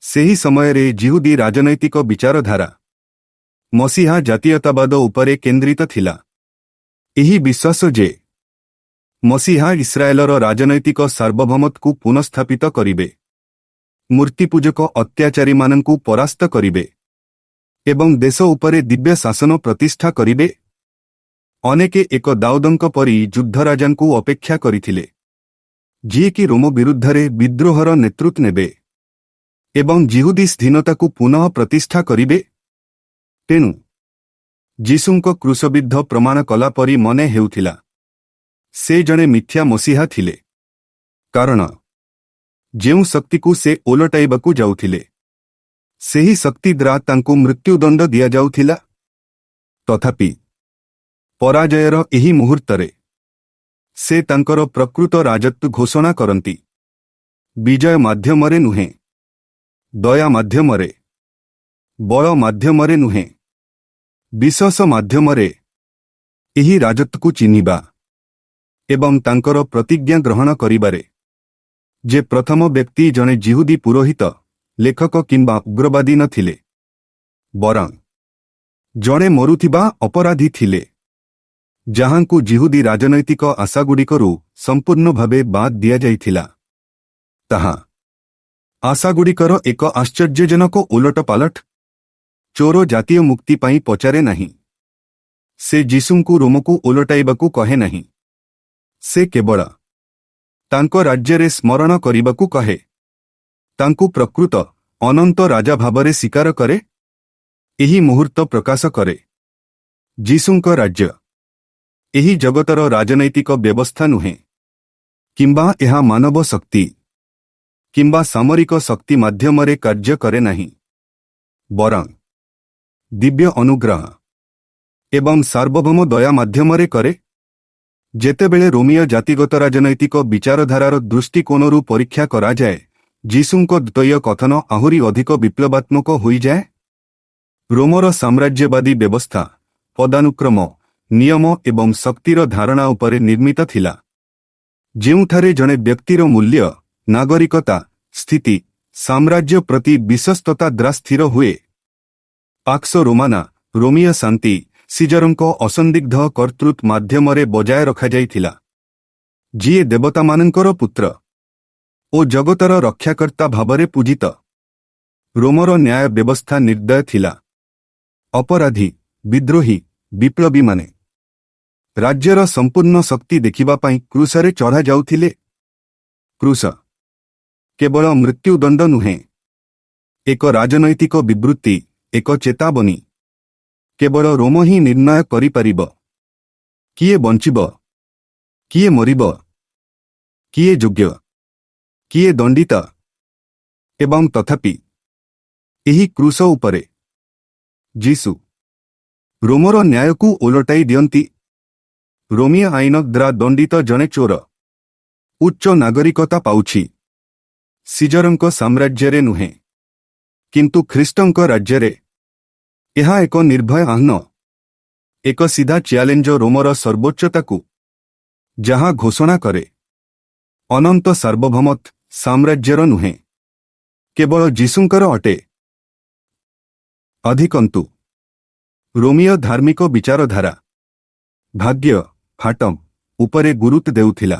ସେହି ସମୟରେ ଯିହୁଦୀ ରାଜନୈତିକ ବିଚାରଧାରା ମସିହା ଜାତୀୟତାବାଦ ଉପରେ କେନ୍ଦ୍ରିତ ଥିଲା। ଏହି ବିଶ୍ୱାସ ଯେ ମସିହା ଇସ୍ରାଏଲର ରାଜନୈତିକ ସାର୍ବଭୌମତ୍ୱକୁ ପୁନଃସ୍ଥାପିତ କରିବେ, ମୂର୍ତ୍ତିପୂଜକ ଅତ୍ୟାଚାରୀମାନଙ୍କୁ ପରାସ୍ତ କରିବେ ଏବଂ ଦେଶ ଉପରେ ଦିବ୍ୟ ଶାସନ ପ୍ରତିଷ୍ଠା କରିବେ। ଅନେକେ ଏକ ଦାଉଦଙ୍କ ପରି ଯୁଦ୍ଧରାଜାଙ୍କୁ ଅପେକ୍ଷା କରିଥିଲେ, ଯିଏକି ରୋମ ବିରୁଦ୍ଧରେ ବିଦ୍ରୋହର ନେତୃତ୍ୱ ନେବେ ଏବଂ ଯିହୁଦୀ ସ୍ୱାଧୀନତାକୁ ପୁନଃ ପ୍ରତିଷ୍ଠା କରିବେ। ତେଣୁ ଯୀଶୁଙ୍କ କ୍ରୁଶବିଦ୍ଧ ପ୍ରମାଣ କଲା ପରି ମନେ ହେଉଥିଲା ସେ ଜଣେ ମିଥ୍ୟା ମସିହା ଥିଲେ, କାରଣ ଯେଉଁ ଶକ୍ତିକୁ ସେ ଓଲଟାଇବାକୁ ଯାଉଥିଲେ ସେହି ଶକ୍ତି ଦ୍ୱାରା ତାଙ୍କୁ ମୃତ୍ୟୁଦଣ୍ଡ ଦିଆଯାଉଥିଲା। ତଥାପି ପରାଜୟର ଏହି ମୁହୂର୍ତ୍ତରେ ସେ ତାଙ୍କର ପ୍ରକୃତ ରାଜତ୍ୱ ଘୋଷଣା କରନ୍ତି, ବିଜୟ ମାଧ୍ୟମରେ ନୁହେଁ, ଦୟା ମାଧ୍ୟମରେ, ବଳ ମାଧ୍ୟମରେ ନୁହେଁ, ବିଶ୍ୱାସ ମାଧ୍ୟମରେ। ଏହି ରାଜତ୍ୱକୁ ଚିହ୍ନିବା ଏବଂ ତାଙ୍କର ପ୍ରତିଜ୍ଞା ଗ୍ରହଣ କରିବାରେ ଯେ ପ୍ରଥମ ବ୍ୟକ୍ତି ଜଣେ ଯିହୁଦୀ ପୁରୋହିତ, ଲେଖକ କିମ୍ବା ଉଗ୍ରବାଦୀ ନଥିଲେ, ବରଂ ଜଣେ ମରୁଥିବା ଅପରାଧୀ ଥିଲେ, ଯାହାଙ୍କୁ ଯିହୁଦୀ ରାଜନୈତିକ ଆଶାଗୁଡ଼ିକରୁ ସମ୍ପୂର୍ଣ୍ଣ ଭାବେ ବାଦ୍ ଦିଆଯାଇଥିଲା। ତାହା ଆଶାଗୁଡ଼ିକର ଏକ ଆଶ୍ଚର୍ଯ୍ୟଜନକ ଓଲଟପାଲଟ। ଚୋର ଜାତୀୟ ମୁକ୍ତି ପାଇଁ ପଚାରେ ନାହିଁ, ସେ ଯୀଶୁଙ୍କୁ ରୋମକୁ ଓଲଟାଇବାକୁ କହେ ନାହିଁ, ସେ କେବଳ ତାଙ୍କ ରାଜ୍ୟରେ ସ୍ମରଣ କରିବାକୁ କହେ, ତାଙ୍କୁ ପ୍ରକୃତ ଅନନ୍ତ ରାଜା ଭାବରେ ସ୍ୱୀକାର କରେ। ଏହି ମୁହୂର୍ତ୍ତ ପ୍ରକାଶ କରେ ଯୀଶୁଙ୍କ ରାଜ୍ୟ ଏହି ଜଗତର ରାଜନୈତିକ ବ୍ୟବସ୍ଥା ନୁହେଁ, କିମ୍ବା ଏହା ମାନବ ଶକ୍ତି କିମ୍ବା ସାମରିକ ଶକ୍ତି ମାଧ୍ୟମରେ କାର୍ଯ୍ୟ କରେ ନାହିଁ, ବରଂ ଦିବ୍ୟ ଅନୁଗ୍ରହ ଏବଂ ସାର୍ବଭୌମ ଦୟା ମାଧ୍ୟମରେ କରେ। ଯେତେବେଳେ ରୋମୀୟ ଜାତିଗତ ରାଜନୈତିକ ବିଚାରଧାରାର ଦୃଷ୍ଟିକୋଣରୁ ପରୀକ୍ଷା କରାଯାଏ, ଯୀଶୁଙ୍କ ଦ୍ୱୈତ କଥନ ଆହୁରି ଅଧିକ ବିପ୍ଳବାତ୍ମକ ହୋଇଯାଏ। ରୋମର ସାମ୍ରାଜ୍ୟବାଦୀ ବ୍ୟବସ୍ଥା ପଦାନୁକ୍ରମ, ନିୟମ ଏବଂ ଶକ୍ତିର ଧାରଣା ଉପରେ ନିର୍ମିତ ଥିଲା, ଯେଉଁଠାରେ ଜଣେ ବ୍ୟକ୍ତିର ମୂଲ୍ୟ, ନାଗରିକତା, ସ୍ଥିତି, ସାମ୍ରାଜ୍ୟ ପ୍ରତି ବିଶ୍ୱସ୍ତତା ଦ୍ୱାରା ସ୍ଥିର ହୁଏ। ପାକ୍ସ ରୋମାନା, ରୋମୀୟ ଶାନ୍ତି, ସିଜରଙ୍କ ଅସନ୍ଦିଗ୍ଧ କର୍ତ୍ତୃତ୍ୱ ମାଧ୍ୟମରେ ବଜାୟ ରଖାଯାଇଥିଲା, ଯିଏ ଦେବତାମାନଙ୍କର ପୁତ୍ର ଓ ଜଗତର ରକ୍ଷାକର୍ତ୍ତା ଭାବରେ ପୂଜିତ। ରୋମର ନ୍ୟାୟ ବ୍ୟବସ୍ଥା ନିର୍ଦ୍ଦୟ ଥିଲା। ଅପରାଧୀ, ବିଦ୍ରୋହୀ, ବିପ୍ଳବୀମାନେ ରାଜ୍ୟର ସମ୍ପୂର୍ଣ୍ଣ ଶକ୍ତି ଦେଖିବା ପାଇଁ କ୍ରୁଶରେ ଚଢ଼ାଯାଉଥିଲେ। କ୍ରୁଶ କେବଳ ମୃତ୍ୟୁଦଣ୍ଡ ନୁହେଁ, ଏକ ରାଜନୈତିକ ବିବୃତ୍ତି, ଏକ ଚେତାବନୀ। କେବଳ ରୋମ ହିଁ ନିର୍ଣ୍ଣୟ କରିପାରିବ କିଏ ବଞ୍ଚିବ, କିଏ ମରିବ, କିଏ ଯୋଗ୍ୟ, କିଏ ଦଣ୍ଡିତ। ଏବଂ ତଥାପି ଏହି କ୍ରୁଶ ଉପରେ ଯୀଶୁ ରୋମର ନ୍ୟାୟକୁ ଓଲଟାଇ ଦିଅନ୍ତି। ରୋମୀୟ ଆଇନ ଦ୍ୱାରା ଦଣ୍ଡିତ ଜଣେ ଚୋର ଉଚ୍ଚ ନାଗରିକତା ପାଉଛି। ସିଜରଙ୍କ ସାମ୍ରାଜ୍ୟରେ ନୁହେଁ, କିନ୍ତୁ ଖ୍ରୀଷ୍ଟଙ୍କ ରାଜ୍ୟରେ। ଏହା ଏକ ନିର୍ଭୟ ଆହ୍ୱାନ, ଏକ ସିଧା ଚ୍ୟାଲେଞ୍ଜ ରୋମର ସର୍ବୋଚ୍ଚତାକୁ, ଯାହା ଘୋଷଣା କରେ ଅନନ୍ତ ସାର୍ବଭୌମତ୍ୱ ସାମ୍ରାଜ୍ୟର ନୁହେଁ, କେବଳ ଯୀଶୁଙ୍କର ଅଟେ। ଅଧିକନ୍ତୁ ରୋମୀୟ ଧାର୍ମିକ ବିଚାରଧାରା ଭାଗ୍ୟ ଫାଟମ ଉପରେ ଗୁରୁତ୍ୱ ଦେଉଥିଲା,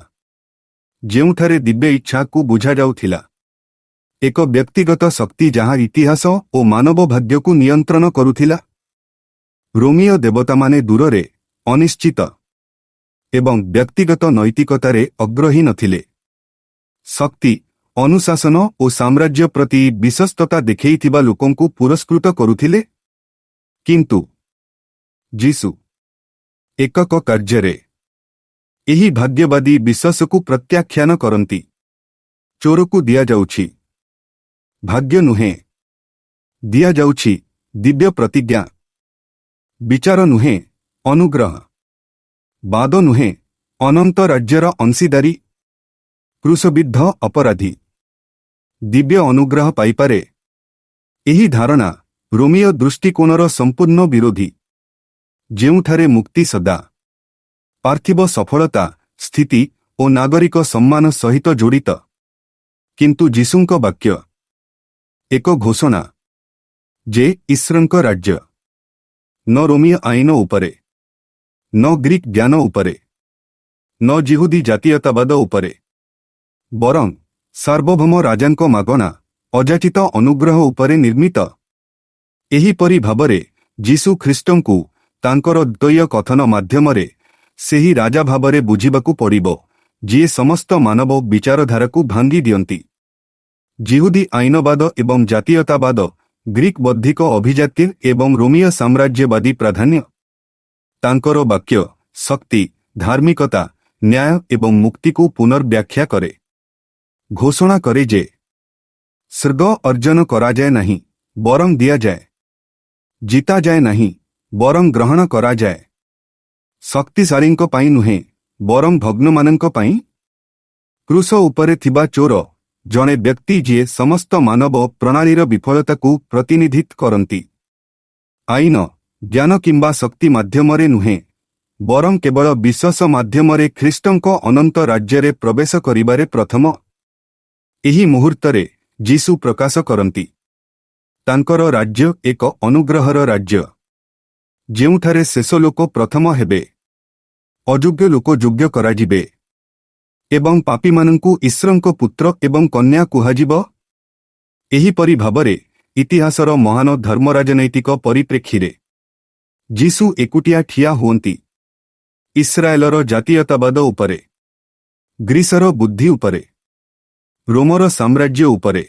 ଯେଉଁଠାରେ ଦିବ୍ୟ ଇଚ୍ଛାକୁ ବୁଝାଯାଉଥିଲା ଏକ ବ୍ୟକ୍ତିଗତ ଶକ୍ତି ଯାହା ଇତିହାସ ଓ ମାନବ ଭାଗ୍ୟକୁ ନିୟନ୍ତ୍ରଣ କରୁଥିଲା। ରୋମୀୟ ଦେବତାମାନେ ଦୂରରେ, ଅନିଶ୍ଚିତ ଏବଂ ବ୍ୟକ୍ତିଗତ ନୈତିକତାରେ ଅଗ୍ରହୀ ନଥିଲେ। ଶକ୍ତି, ଅନୁଶାସନ ଓ ସାମ୍ରାଜ୍ୟ ପ୍ରତି ବିଶ୍ୱସ୍ତତା ଦେଖେଇଥିବା ଲୋକଙ୍କୁ ପୁରସ୍କୃତ କରୁଥିଲେ। କିନ୍ତୁ ଯୀଶୁ ଏକକ କାର୍ଯ୍ୟରେ ଏହି ଭାଗ୍ୟବାଦୀ ବିଶ୍ୱାସକୁ ପ୍ରତ୍ୟାଖ୍ୟାନ କରନ୍ତି। ଚୋରକୁ ଦିଆଯାଉଛି ଭାଗ୍ୟ ନୁହେଁ, ଦିଆଯାଉଛି ଦିବ୍ୟ ପ୍ରତିଜ୍ଞା। ବିଚାର ନୁହେଁ, ଅନୁଗ୍ରହ। ବାଦ ନୁହେଁ, ଅନନ୍ତ ରାଜ୍ୟର ଅଂଶୀଦାରୀ। କ୍ରୁଶବିଦ୍ଧ ଅପରାଧୀ ଦିବ୍ୟ ଅନୁଗ୍ରହ ପାଇପାରେ। ଏହି ଧାରଣା ରୋମୀୟ ଦୃଷ୍ଟିକୋଣର ସମ୍ପୂର୍ଣ୍ଣ ବିରୋଧୀ, ଯେଉଁଠାରେ ମୁକ୍ତି ସଦା ପାର୍ଥିବ ସଫଳତା, ସ୍ଥିତି ଓ ନାଗରିକ ସମ୍ମାନ ସହିତ ଜଡ଼ିତ। କିନ୍ତୁ ଯୀଶୁଙ୍କ ବାକ୍ୟ ଏକ ଘୋଷଣା ଯେ ଈଶ୍ୱରଙ୍କ ରାଜ୍ୟ ନ ରୋମୀୟ ଆଇନ ଉପରେ, ନ ଗ୍ରୀକ୍ ଜ୍ଞାନ ଉପରେ, ନ ଜିହୁଦୀ ଜାତୀୟତାବାଦ ଉପରେ, ବରଂ ସାର୍ବଭୌମ ରାଜାଙ୍କ ମାଗଣା ଅଯାଚିତ ଅନୁଗ୍ରହ ଉପରେ ନିର୍ମିତ। ଏହିପରି ଭାବରେ ଯୀଶୁ ଖ୍ରୀଷ୍ଟଙ୍କୁ ତାଙ୍କର ଦ୍ୱୟ କଥନ ମାଧ୍ୟମରେ ସେହି ରାଜା ଭାବରେ ବୁଝିବାକୁ ପଡ଼ିବ, ଯିଏ ସମସ୍ତ ମାନବ ବିଚାରଧାରାକୁ ଭାଙ୍ଗି ଦିଅନ୍ତି। ଜିହୁଦୀ ଆଇନବାଦ ଏବଂ ଜାତୀୟତାବାଦ, ଗ୍ରୀକ୍ ବୌଦ୍ଧିକ ଅଭିଜାତ୍ୟ ଏବଂ ରୋମୀୟ ସାମ୍ରାଜ୍ୟବାଦୀ ପ୍ରାଧାନ୍ୟ। ତାଙ୍କର ବାକ୍ୟ ଶକ୍ତି, ଧାର୍ମିକତା, ନ୍ୟାୟ ଏବଂ ମୁକ୍ତିକୁ ପୁନର୍ବ୍ୟାଖ୍ୟା କରେ। ଘୋଷଣା କରେ ଯେ ସ୍ୱର୍ଗ ଅର୍ଜନ କରାଯାଏ ନାହିଁ, ବରଂ ଦିଆଯାଏ। ଜିତାଯାଏ ନାହିଁ, ବରଂ ଗ୍ରହଣ କରାଯାଏ। ଶକ୍ତିଶାଳୀଙ୍କ ପାଇଁ ନୁହେଁ, ବରଂ ଭଗ୍ନମାନଙ୍କ ପାଇଁ। କ୍ରୁଶ ଉପରେ ଥିବା ଚୋର ଜଣେ ବ୍ୟକ୍ତି ଯିଏ ସମସ୍ତ ମାନବ ପ୍ରଣାଳୀର ବିଫଳତାକୁ ପ୍ରତିନିଧିତ୍ୱ କରନ୍ତି। ଆଇନ, ଜ୍ଞାନ କିମ୍ବା ଶକ୍ତି ମାଧ୍ୟମରେ ନୁହେଁ, ବରଂ କେବଳ ବିଶ୍ୱାସ ମାଧ୍ୟମରେ ଖ୍ରୀଷ୍ଟଙ୍କ ଅନନ୍ତ ରାଜ୍ୟରେ ପ୍ରବେଶ କରିବାରେ ପ୍ରଥମ। ଏହି ମୁହୂର୍ତ୍ତରେ ଯୀଶୁ ପ୍ରକାଶ କରନ୍ତି ତାଙ୍କର ରାଜ୍ୟ ଏକ ଅନୁଗ୍ରହର ରାଜ୍ୟ, ଯେଉଁଠାରେ ଶେଷ ଲୋକ ପ୍ରଥମ ହେବେ, ଅଯୋଗ୍ୟ ଲୋକ ଯୋଗ୍ୟ କରାଯିବେ ଏବଂ ପାପୀମାନଙ୍କୁ ଈଶ୍ୱରଙ୍କ ପୁତ୍ର ଏବଂ କନ୍ୟା କୁହାଯିବ। ଏହିପରି ଭାବରେ ଇତିହାସର ମହାନ ଧର୍ମରାଜନୈତିକ ପରିପ୍ରେକ୍ଷୀରେ ଯୀଶୁ ଏକୁଟିଆ ଠିଆ ହୁଅନ୍ତି ଇସ୍ରାଏଲର ଜାତୀୟତାବାଦ ଉପରେ, ଗ୍ରୀସର ବୁଦ୍ଧି ଉପରେ, ରୋମର ସାମ୍ରାଜ୍ୟ ଉପରେ।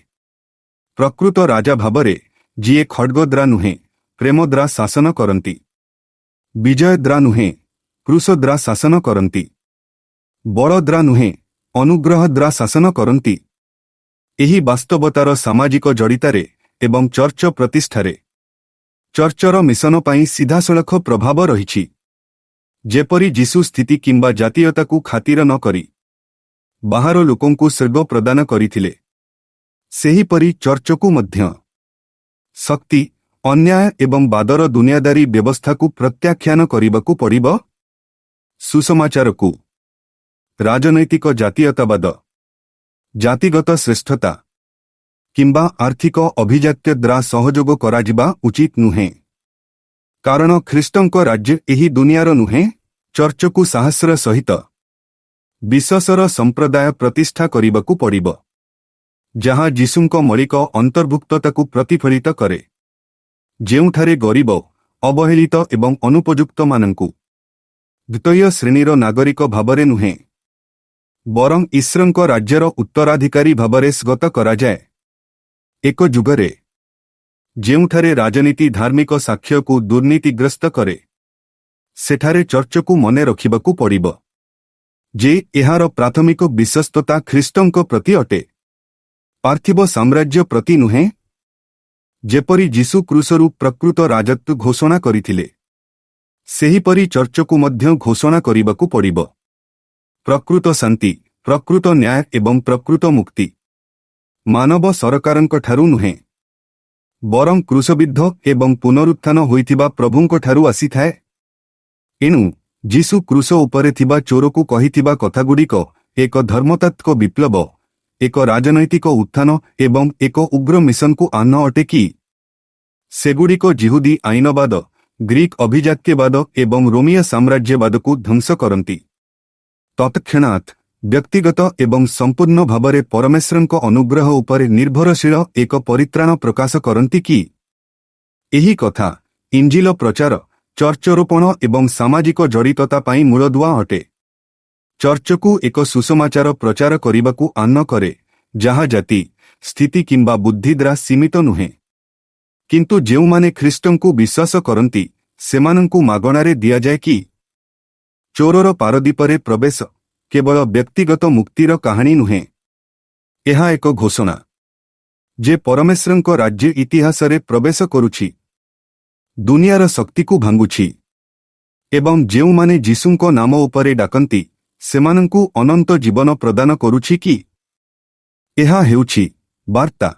ପ୍ରକୃତ ରାଜା ଭାବରେ ଯିଏ ଖଡ୍ଗ ଦ୍ୱାରା ନୁହେଁ, ପ୍ରେମ ଦ୍ୱାରା ଶାସନ କରନ୍ତି, ବିଜୟ ଦ୍ୱାରା ନୁହେଁ, କ୍ରୁଶ ଦ୍ୱାରା ଶାସନ କରନ୍ତି, ବଳ ଦ୍ୱାରା ନୁହେଁ, ଅନୁଗ୍ରହ ଦ୍ୱାରା ଶାସନ କରନ୍ତି। ଏହି ବାସ୍ତବତାର ସାମାଜିକ ଜଡ଼ିତାରେ ଏବଂ ଚର୍ଚ୍ଚ ପ୍ରତିଷ୍ଠାରେ ଚର୍ଚ୍ଚର ମିଶନ ପାଇଁ ସିଧାସଳଖ ପ୍ରଭାବ ରହିଛି। ଯେପରି ଯୀଶୁ ସ୍ଥିତି କିମ୍ବା ଜାତୀୟତାକୁ ଖାତିର ନ କରି ବାହାର ଲୋକଙ୍କୁ ସ୍ୱର୍ଗ ପ୍ରଦାନ କରିଥିଲେ, ସେହିପରି ଚର୍ଚ୍ଚକୁ ମଧ୍ୟ ଶକ୍ତି, ଅନ୍ୟାୟ ଏବଂ ବାଦର ଦୁନିଆଦାରୀ ବ୍ୟବସ୍ଥାକୁ ପ୍ରତ୍ୟାଖ୍ୟାନ କରିବାକୁ ପଡ଼ିବ। ସୁସମାଚାରକୁ ରାଜନୈତିକ ଜାତୀୟତାବାଦ, ଜାତିଗତ ଶ୍ରେଷ୍ଠତା କିମ୍ବା ଆର୍ଥିକ ଅଭିଜାତ୍ୟ ଦ୍ୱାରା ସହଯୋଗ କରାଯିବା ଉଚିତ ନୁହେଁ। କାରଣ ଖ୍ରୀଷ୍ଟଙ୍କ ରାଜ୍ୟ ଏହି ଦୁନିଆର ନୁହେଁ। ଚର୍ଚ୍ଚକୁ ସାହସର ସହିତ ବିଶ୍ୱାସର ସମ୍ପ୍ରଦାୟ ପ୍ରତିଷ୍ଠା କରିବାକୁ ପଡ଼ିବ, ଯାହା ଯୀଶୁଙ୍କ ମୌଳିକ ଅନ୍ତର୍ଭୁକ୍ତତାକୁ ପ୍ରତିଫଳିତ କରେ, ଯେଉଁଠାରେ ଗରିବ, ଅବହେଳିତ ଏବଂ ଅନୁପଯୁକ୍ତମାନଙ୍କୁ ଦ୍ୱିତୀୟ ଶ୍ରେଣୀର ନାଗରିକ ଭାବରେ ନୁହେଁ, ବରଂ ଈଶ୍ୱରଙ୍କ ରାଜ୍ୟର ଉତ୍ତରାଧିକାରୀ ଭାବରେ ସ୍ୱୀକୃତ କରାଯାଏ। ଏକ ଯୁଗରେ ଯେଉଁଠାରେ ରାଜନୀତି ଧାର୍ମିକ ସାକ୍ଷ୍ୟକୁ ଦୁର୍ନୀତିଗ୍ରସ୍ତ କରେ, ସେଠାରେ ଚର୍ଚ୍ଚକୁ ମନେ ରଖିବାକୁ ପଡ଼ିବ ଯେ ଏହାର ପ୍ରାଥମିକ ବିଶ୍ୱସ୍ତତା ଖ୍ରୀଷ୍ଟଙ୍କ ପ୍ରତି ଅଟେ, ପାର୍ଥିବ ସାମ୍ରାଜ୍ୟ ପ୍ରତି ନୁହେଁ। ଯେପରି ଯୀଶୁ କ୍ରୁଶରୁ ପ୍ରକୃତ ରାଜତ୍ୱ ଘୋଷଣା କରିଥିଲେ, ସେହିପରି ଚର୍ଚ୍ଚକୁ ମଧ୍ୟ ଘୋଷଣା କରିବାକୁ ପଡ଼ିବ। ପ୍ରକୃତ ଶାନ୍ତି, ପ୍ରକୃତ ନ୍ୟାୟ ଏବଂ ପ୍ରକୃତ ମୁକ୍ତି ମାନବ ସରକାରଙ୍କଠାରୁ ନୁହେଁ, ବରଂ କ୍ରୁଶବିଦ୍ଧ ଏବଂ ପୁନରୁତ୍ଥାନ ହୋଇଥିବା ପ୍ରଭୁଙ୍କଠାରୁ ଆସିଥାଏ। ଏଣୁ ଯୀଶୁ କ୍ରୁଶ ଉପରେ ଥିବା ଚୋରକୁ କହିଥିବା କଥାଗୁଡ଼ିକ ଏକ ଧର୍ମତାତ୍ତ୍ୱିକ ବିପ୍ଳବ, ଏକ ରାଜନୈତିକ ଉତ୍ଥାନ ଏବଂ ଏକ ଉଗ୍ର ମିଶନକୁ ଆହ୍ୱାନ ଅଟେ କି? ସେଗୁଡ଼ିକ ଜିହୁଦୀ ଆଇନବାଦ, ଗ୍ରୀକ୍ ଅଭିଜାତ୍ୟବାଦ ଏବଂ ରୋମୀୟ ସାମ୍ରାଜ୍ୟବାଦକୁ ଧ୍ୱଂସ କରନ୍ତି। ତତ୍କ୍ଷଣାତ୍ ବ୍ୟକ୍ତିଗତ ଏବଂ ସମ୍ପୂର୍ଣ୍ଣ ଭାବରେ ପରମେଶ୍ୱରଙ୍କ ଅନୁଗ୍ରହ ଉପରେ ନିର୍ଭରଶୀଳ ଏକ ପରିତ୍ରାଣ ପ୍ରକାଶ କରନ୍ତି କି? ଏହି କଥା ଇଞ୍ଜିଲ ପ୍ରଚାର, ଚର୍ଚ୍ଚରୋପଣ ଏବଂ ସାମାଜିକ ଜଡ଼ିତତା ପାଇଁ ମୂଳଦୁଆ ଅଟେ। ଚର୍ଚ୍ଚକୁ ଏକ ସୁସମାଚାର ପ୍ରଚାର କରିବାକୁ ଆହ୍ୱାନ କରେ, ଯାହା ଜାତି, ସ୍ଥିତି କିମ୍ବା ବୁଦ୍ଧି ଦ୍ୱାରା ସୀମିତ ନୁହେଁ। କିନ୍ତୁ ଯେଉଁମାନେ ଖ୍ରୀଷ୍ଟଙ୍କୁ ବିଶ୍ୱାସ କରନ୍ତି, ସେମାନଙ୍କୁ ମାଗଣାରେ ଦିଆଯାଏ କି? ଚୋରର ପାରଦୀପରେ ପ୍ରବେଶ କେବଳ ବ୍ୟକ୍ତିଗତ ମୁକ୍ତିର କାହାଣୀ ନୁହେଁ। ଏହା ଏକ ଘୋଷଣା ଯେ ପରମେଶ୍ୱରଙ୍କ ରାଜ୍ୟ ଇତିହାସରେ ପ୍ରବେଶ କରୁଛି, ଦୁନିଆର ଶକ୍ତିକୁ ଭାଙ୍ଗୁଛି ଏବଂ ଯେଉଁମାନେ ଯୀଶୁଙ୍କ ନାମ ଉପରେ ଡାକନ୍ତି ସେମାନଙ୍କୁ ଅନନ୍ତ ଜୀବନ ପ୍ରଦାନ କରୁଛି କି? ଏହା ହେଉଛି ବାର୍ତ୍ତା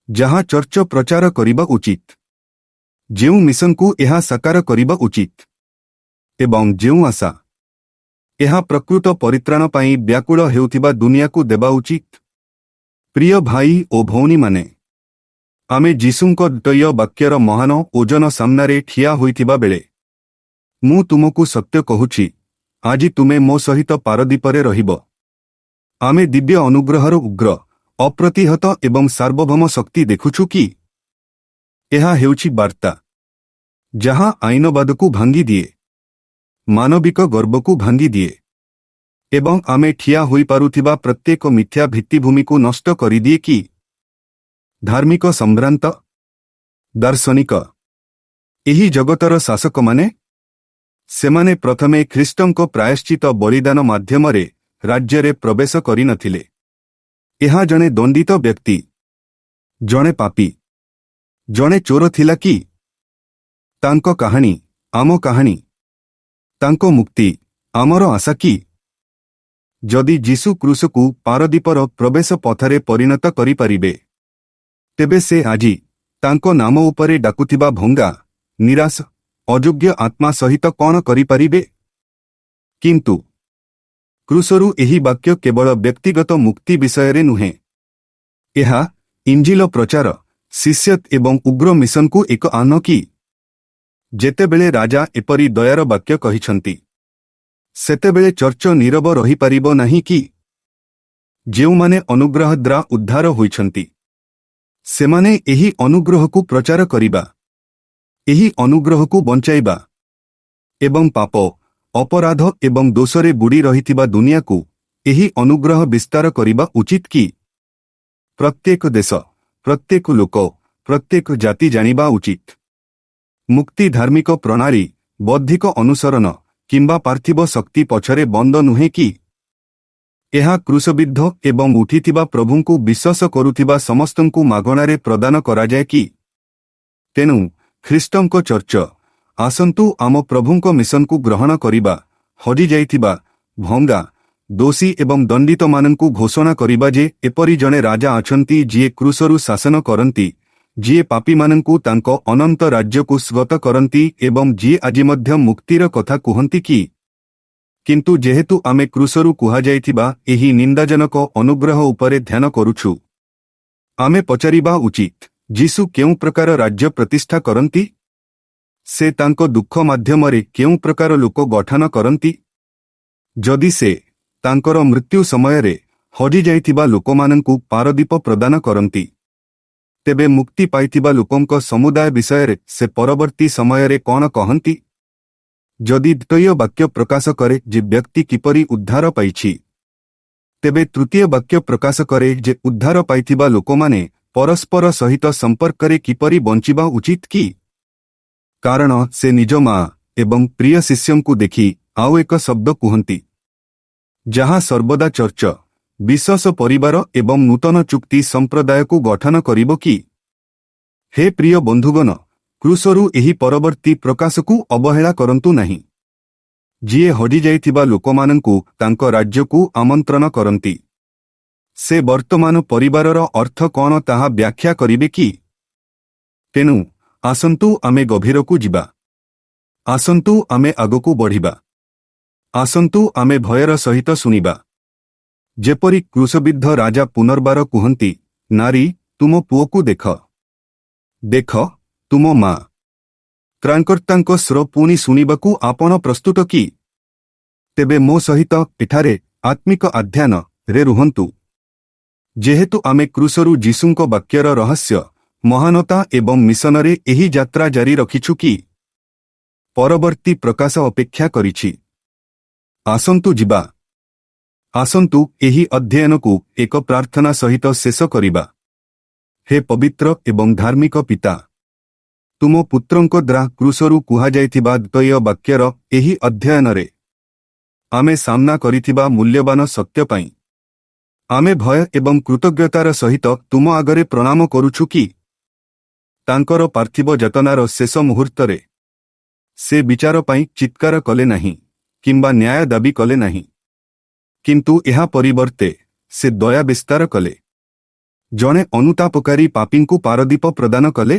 ଯାହା ଚର୍ଚ୍ଚ ପ୍ରଚାର କରିବା ଉଚିତ, ଯେଉଁ ମିଶନକୁ ଏହା ସାକାର କରିବା ଉଚିତ ଏବଂ ଯେଉଁ ଆଶା ଏହା ପ୍ରକୃତ ପରିତ୍ରାଣ ପାଇଁ ବ୍ୟାକୁଳ ହେଉଥିବା ଦୁନିଆକୁ ଦେବା ଉଚିତ। ପ୍ରିୟ ଭାଇ ଓ ଭଉଣୀମାନେ, ଆମେ ଯୀଶୁଙ୍କ ଦ୍ୱୟ ବାକ୍ୟର ମହାନ ଓଜନ ସାମ୍ନାରେ ଠିଆ ହୋଇଥିବା ବେଳେ ମୁଁ ତୁମକୁ ସତ୍ୟ କହୁଛି, ଆଜି ତୁମେ ମୋ ସହିତ ପାରଦୀପରେ ରହିବ। ଆମେ ଦିବ୍ୟ ଅନୁଗ୍ରହର ଉଗ୍ର, ଅପ୍ରତିହତ ଏବଂ ସାର୍ବଭୌମ ଶକ୍ତି ଦେଖୁଛୁ କି? ଏହା ହେଉଛି ବାର୍ତ୍ତା ଯାହା ଆଇନବାଦକୁ ଭାଙ୍ଗିଦିଏ, ମାନବିକ ଗର୍ବକୁ ଭାଙ୍ଗିଦିଏ ଏବଂ ଆମେ ଠିଆ ହୋଇପାରୁଥିବା ପ୍ରତ୍ୟେକ ମିଥ୍ୟା ଭିତ୍ତିଭୂମିକୁ ନଷ୍ଟ କରିଦିଏ କି? ଧାର୍ମିକ ସମ୍ଭ୍ରାନ୍ତ, ଦାର୍ଶନିକ, ଏହି ଜଗତର ଶାସକମାନେ, ସେମାନେ ପ୍ରଥମେ ଖ୍ରୀଷ୍ଟଙ୍କ ପ୍ରାୟଶ୍ଚିତ ବଳିଦାନ ମାଧ୍ୟମରେ ରାଜ୍ୟରେ ପ୍ରବେଶ କରିନଥିଲେ। ଏହା ଜଣେ ଦଣ୍ଡିତ ବ୍ୟକ୍ତି, ଜଣେ ପାପୀ, ଜଣେ ଚୋର ଥିଲା କି? ତାଙ୍କ କାହାଣୀ ଆମ କାହାଣୀ, ତାଙ୍କ ମୁକ୍ତି ଆମର ଆଶା କି? ଯଦି ଯୀଶୁ କ୍ରୁଶକୁ ପାରଦୀପର ପ୍ରବେଶ ପଥରେ ପରିଣତ କରିପାରିବେ, ତେବେ ସେ ଆଜି ତାଙ୍କ ନାମ ଉପରେ ଡାକୁଥିବା ଭଙ୍ଗା, ନିରାଶ, ଅଯୋଗ୍ୟ ଆତ୍ମା ସହିତ କ'ଣ କରିପାରିବେ? କିନ୍ତୁ କ୍ରୁଶରୁ ଏହି ବାକ୍ୟ କେବଳ ବ୍ୟକ୍ତିଗତ ମୁକ୍ତି ବିଷୟରେ ନୁହେଁ, ଏହା ଇଞ୍ଜିଲ ପ୍ରଚାର, ଶିଷ୍ୟତ ଏବଂ ଉଗ୍ର ମିଶନକୁ ଏକ ଆହ୍ୱାନ କି? ଯେତେବେଳେ ରାଜା ଏପରି ଦୟାର ବାକ୍ୟ କହିଛନ୍ତି, ସେତେବେଳେ ଚର୍ଚ୍ଚ ନୀରବ ରହିପାରିବ ନାହିଁ କି? ଯେଉଁମାନେ ଅନୁଗ୍ରହ ଦ୍ୱାରା ଉଦ୍ଧାର ହୋଇଛନ୍ତି, ସେମାନେ ଏହି ଅନୁଗ୍ରହକୁ ପ୍ରଚାର କରିବା, ଏହି ଅନୁଗ୍ରହକୁ ବଞ୍ଚାଇବା ଏବଂ ପାପ, ଅପରାଧ ଏବଂ ଦୋଷରେ ବୁଡ଼ି ରହିଥିବା ଦୁନିଆକୁ ଏହି ଅନୁଗ୍ରହ ବିସ୍ତାର କରିବା ଉଚିତ କି? ପ୍ରତ୍ୟେକ ଦେଶ, ପ୍ରତ୍ୟେକ ଲୋକ, ପ୍ରତ୍ୟେକ ଜାତି ଜାଣିବା ଉଚିତ, ମୁକ୍ତି ଧାର୍ମିକ ପ୍ରଣାଳୀ, ବୌଦ୍ଧିକ ଅନୁସରଣ କିମ୍ବା ପାର୍ଥିବ ଶକ୍ତି ପଛରେ ବନ୍ଦ ନୁହେଁ କି? ଏହା କ୍ରୁଶବିଦ୍ଧ ଏବଂ ଉଠିଥିବା ପ୍ରଭୁଙ୍କୁ ବିଶ୍ୱାସ କରୁଥିବା ସମସ୍ତଙ୍କୁ ମାଗଣାରେ ପ୍ରଦାନ କରାଯାଏ କି? ତେଣୁ ଖ୍ରୀଷ୍ଟଙ୍କ ଚର୍ଚ୍ଚ, ଆସନ୍ତୁ ଆମ ପ୍ରଭୁଙ୍କ ମିଶନକୁ ଗ୍ରହଣ କରିବା, ହଜିଯାଇଥିବା, ଭଙ୍ଗା, ଦୋଷୀ ଏବଂ ଦଣ୍ଡିତମାନଙ୍କୁ ଘୋଷଣା କରିବା ଯେ ଏପରି ଜଣେ ରାଜା ଅଛନ୍ତି ଯିଏ କ୍ରୁଶରୁ ଶାସନ କରନ୍ତି, ଯିଏ ପାପୀମାନଙ୍କୁ ତାଙ୍କ ଅନନ୍ତ ରାଜ୍ୟକୁ ସ୍ୱାଗତ କରନ୍ତି ଏବଂ ଯିଏ ଆଜି ମଧ୍ୟ ମୁକ୍ତିର କଥା କୁହନ୍ତି କି? କିନ୍ତୁ ଯେହେତୁ ଆମେ କ୍ରୁଶରୁ କୁହାଯାଇଥିବା ଏହି ନିନ୍ଦାଜନକ ଅନୁଗ୍ରହ ଉପରେ ଧ୍ୟାନ କରୁଛୁ, ଆମେ ପଚାରିବା ଉଚିତ, ଯୀଶୁ କେଉଁ ପ୍ରକାର ରାଜ୍ୟ ପ୍ରତିଷ୍ଠା କରନ୍ତି? ସେ ତାଙ୍କ ଦୁଃଖ ମାଧ୍ୟମରେ କେଉଁ ପ୍ରକାର ଲୋକ ଗଠନ କରନ୍ତି? ଯଦି ସେ ତାଙ୍କର ମୃତ୍ୟୁ ସମୟରେ ହଜିଯାଇଥିବା ଲୋକମାନଙ୍କୁ ପାରଦୀପ ପ୍ରଦାନ କରନ୍ତି, ତେବେ ମୁକ୍ତି ପାଇଥିବା ଲୋକଙ୍କ ସମୁଦାୟ ବିଷୟରେ ସେ ପରବର୍ତ୍ତୀ ସମୟରେ କ'ଣ କହନ୍ତି? ଯଦି ଦ୍ୱୟ ବାକ୍ୟ ପ୍ରକାଶ କରେ ଯେ ବ୍ୟକ୍ତି କିପରି ଉଦ୍ଧାର ପାଇଛି, ତେବେ ତୃତୀୟ ବାକ୍ୟ ପ୍ରକାଶ କରେ ଯେ ଉଦ୍ଧାର ପାଇଥିବା ଲୋକମାନେ ପରସ୍ପର ସହିତ ସମ୍ପର୍କରେ କିପରି ବଞ୍ଚିବା ଉଚିତ କି? କାରଣ ସେ ନିଜ ମା ଏବଂ ପ୍ରିୟ ଶିଷ୍ୟଙ୍କୁ ଦେଖି ଆଉ ଏକ ଶବ୍ଦ କୁହନ୍ତି, ଯାହା ସର୍ବଦା ଚର୍ଚ୍ଚ, ବିଶ୍ୱାସ ପରିବାର ଏବଂ ନୂତନ ଚୁକ୍ତି ସମ୍ପ୍ରଦାୟକୁ ଗଠନ କରିବ କି? ହେ ପ୍ରିୟ ବନ୍ଧୁଗଣ, କ୍ରୁସରୁ ଏହି ପରବର୍ତ୍ତୀ ପ୍ରକାଶକୁ ଅବହେଳା କରନ୍ତୁ ନାହିଁ। ଯିଏ ହଜିଯାଇଥିବା ଲୋକମାନଙ୍କୁ ତାଙ୍କ ରାଜ୍ୟକୁ ଆମନ୍ତ୍ରଣ କରନ୍ତି। ସେ ବର୍ତ୍ତମାନ ପରିବାରର ଅର୍ଥ କ'ଣ ତାହା ବ୍ୟାଖ୍ୟା କରିବେ କି? ତେଣୁ ଆସନ୍ତୁ ଆମେ ଗଭୀରକୁ ଯିବା। ଆସନ୍ତୁ ଆମେ ଆଗକୁ ବଢ଼ିବା। ଆସନ୍ତୁ ଆମେ ଭୟର ସହିତ ଶୁଣିବା। ଯେପରି କ୍ରୁଶବିଦ୍ଧ ରାଜା ପୁନର୍ବାର କୁହନ୍ତି, ନାରୀ, ତୁମ ପୁଅକୁ ଦେଖ। ଦେଖ, ତୁମ ମା। ତ୍ରାଣକର୍ତ୍ତାଙ୍କ ସ୍ୱର ପୁଣି ଶୁଣିବାକୁ ଆପଣ ପ୍ରସ୍ତୁତ କି? ତେବେ ମୋ ସହିତ ଏଠାରେ ଆତ୍ମିକ ଅଧ୍ୟୟନରେ ରୁହନ୍ତୁ। ଯେହେତୁ ଆମେ କ୍ରୁଶରୁ ଯୀଶୁଙ୍କ ବାକ୍ୟର ରହସ୍ୟ, ମହାନତା ଏବଂ ମିଶନରେ ଏହି ଯାତ୍ରା ଜାରି ରଖିଛୁ କି ପରବର୍ତ୍ତୀ ପ୍ରକାଶ ଅପେକ୍ଷା କରିଛି। ଆସନ୍ତୁ ଯିବା। ଆସନ୍ତୁ ଏହି ଅଧ୍ୟୟନକୁ ଏକ ପ୍ରାର୍ଥନା ସହିତ ଶେଷ କରିବା। ହେ ପବିତ୍ର ଏବଂ ଧାର୍ମିକ ପିତା, ତୁମ ପୁତ୍ରଙ୍କ ଦ୍ୱାରା କ୍ରୁଶରୁ କୁହାଯାଇଥିବା ଦ୍ୱୟ ବାକ୍ୟର ଏହି ଅଧ୍ୟୟନରେ ଆମେ ସାମ୍ନା କରିଥିବା ମୂଲ୍ୟବାନ ସତ୍ୟ ପାଇଁ ଆମେ ଭୟ ଏବଂ କୃତଜ୍ଞତାର ସହିତ ତୁମ ଆଗରେ ପ୍ରଣାମ କରୁଛୁ କି ତାଙ୍କର ପାର୍ଥିବ ଯାତନାର ଶେଷ ମୁହୂର୍ତ୍ତରେ ସେ ବିଚାର ପାଇଁ ଚିତ୍କାର କଲେ ନାହିଁ କିମ୍ବା ନ୍ୟାୟ ଦାବି କଲେ ନାହିଁ, କିନ୍ତୁ ଏହା ପରିବର୍ତ୍ତେ ସେ ଦୟା ବିସ୍ତାର କଲେ। ଜଣେ ଅନୁତାପକାରୀ ପାପୀଙ୍କୁ ପାରଦୀପ ପ୍ରଦାନ କଲେ।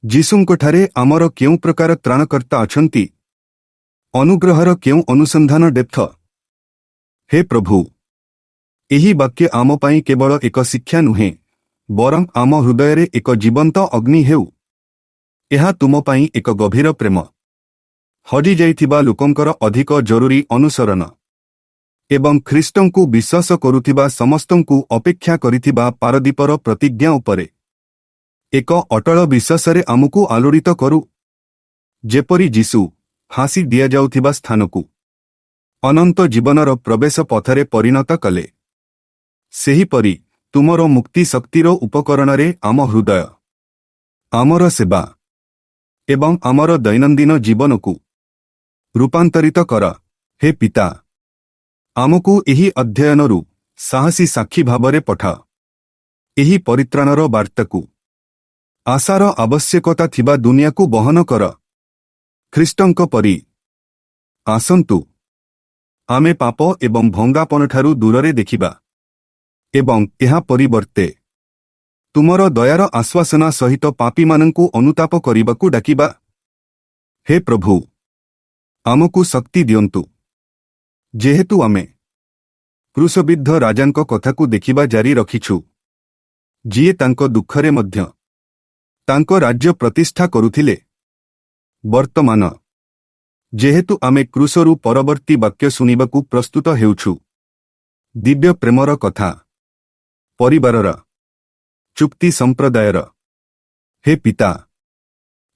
ଯୀଶୁଙ୍କଠାରେ ଆମର କେଉଁ ପ୍ରକାର ତ୍ରାଣକର୍ତ୍ତା ଅଛନ୍ତି? ଅନୁଗ୍ରହର କେଉଁ ଅନୁସନ୍ଧାନ ଡେପ୍ଥ? ହେ ପ୍ରଭୁ, ଏହି ବାକ୍ୟ ଆମ ପାଇଁ କେବଳ ଏକ ଶିକ୍ଷା ନୁହେଁ, ବରଂ ଆମ ହୃଦୟରେ ଏକ ଜୀବନ୍ତ ଅଗ୍ନି ହେଉ। ଏହା ତୁମ ପାଇଁ ଏକ ଗଭୀର ପ୍ରେମ, ହଜିଯାଇଥିବା ଲୋକଙ୍କର ଅଧିକ ଜରୁରୀ ଅନୁସରଣ ଏବଂ ଖ୍ରୀଷ୍ଟଙ୍କୁ ବିଶ୍ୱାସ କରୁଥିବା ସମସ୍ତଙ୍କୁ ଅପେକ୍ଷା କରିଥିବା ପାରଦୀପର ପ୍ରତିଜ୍ଞା ଉପରେ ଏକ ଅଟଳ ବିଶ୍ୱାସରେ ଆମକୁ ଆଲୋଡ଼ିତ କରୁ। ଯେପରି ଯୀଶୁ ଫାଶୀ ଦିଆଯାଉଥିବା ସ୍ଥାନକୁ ଅନନ୍ତ ଜୀବନର ପ୍ରବେଶ ପଥରେ ପରିଣତ କଲେ, ସେହିପରି ତୁମର ମୁକ୍ତି ଶକ୍ତିର ଉପକରଣରେ ଆମ ହୃଦୟ, ଆମର ସେବା ଏବଂ ଆମର ଦୈନନ୍ଦିନ ଜୀବନକୁ ରୂପାନ୍ତରିତ କର। ହେ ପିତା, ଆମକୁ ଏହି ଅଧ୍ୟୟନରୁ ସାହସୀ ସାକ୍ଷୀ ଭାବରେ ପଠାଅ। ଏହି ପରିତ୍ରାଣର ବାର୍ତ୍ତାକୁ ଆଶାର ଆବଶ୍ୟକତା ଥିବା ଦୁନିଆକୁ ବହନ କର। ଖ୍ରୀଷ୍ଟଙ୍କ ପରି ଆସନ୍ତୁ ଆମେ ପାପ ଏବଂ ଭଙ୍ଗାପଣଠାରୁ ଦୂରରେ ଦେଖିବା ଏବଂ ଏହା ପରିବର୍ତ୍ତେ ତୁମର ଦୟାର ଆଶ୍ୱାସନା ସହିତ ପାପୀମାନଙ୍କୁ ଅନୁତାପ କରିବାକୁ ଡାକିବା। ହେ ପ୍ରଭୁ, ଆମକୁ ଶକ୍ତି ଦିଅନ୍ତୁ। ଯେହେତୁ ଆମେ କ୍ରୁଶବିଦ୍ଧ ରାଜାଙ୍କ କଥାକୁ ଦେଖିବା ଜାରି ରଖିଛୁ, ଯିଏ ତାଙ୍କ ଦୁଃଖରେ ମଧ୍ୟ ତାଙ୍କ ରାଜ୍ୟ ପ୍ରତିଷ୍ଠା କରୁଥିଲେ, ବର୍ତ୍ତମାନ ଯେହେତୁ ଆମେ କ୍ରୁଶରୁ ପରବର୍ତ୍ତୀ ବାକ୍ୟ ଶୁଣିବାକୁ ପ୍ରସ୍ତୁତ ହେଉଛୁ, ଦିବ୍ୟ ପ୍ରେମର କଥା, ପରିବାରର ଚୁକ୍ତି ସମ୍ପ୍ରଦାୟର, ହେ ପିତା,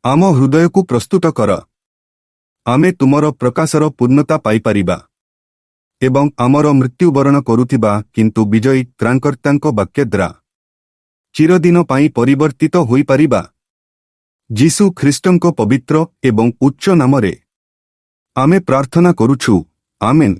ଆମ ହୃଦୟକୁ ପ୍ରସ୍ତୁତ କର। ଆମେ ତୁମର ପ୍ରକାଶର ପୂର୍ଣ୍ଣତା ପାଇପାରିବା ଏବଂ ଆମର ମୃତ୍ୟୁବରଣ କରୁଥିବା କିନ୍ତୁ ବିଜୟୀ ତ୍ରାଣକର୍ତ୍ତାଙ୍କ ବାକ୍ୟ ଦ୍ୱାରା ଚିରଦିନ ପାଇଁ ପରିବର୍ତ୍ତିତ ହୋଇପାରିବା। ଯୀଶୁ ଖ୍ରୀଷ୍ଟଙ୍କ ପବିତ୍ର ଏବଂ ଉଚ୍ଚ ନାମରେ ଆମେ ପ୍ରାର୍ଥନା କରୁଛୁ। ଆମେନ୍।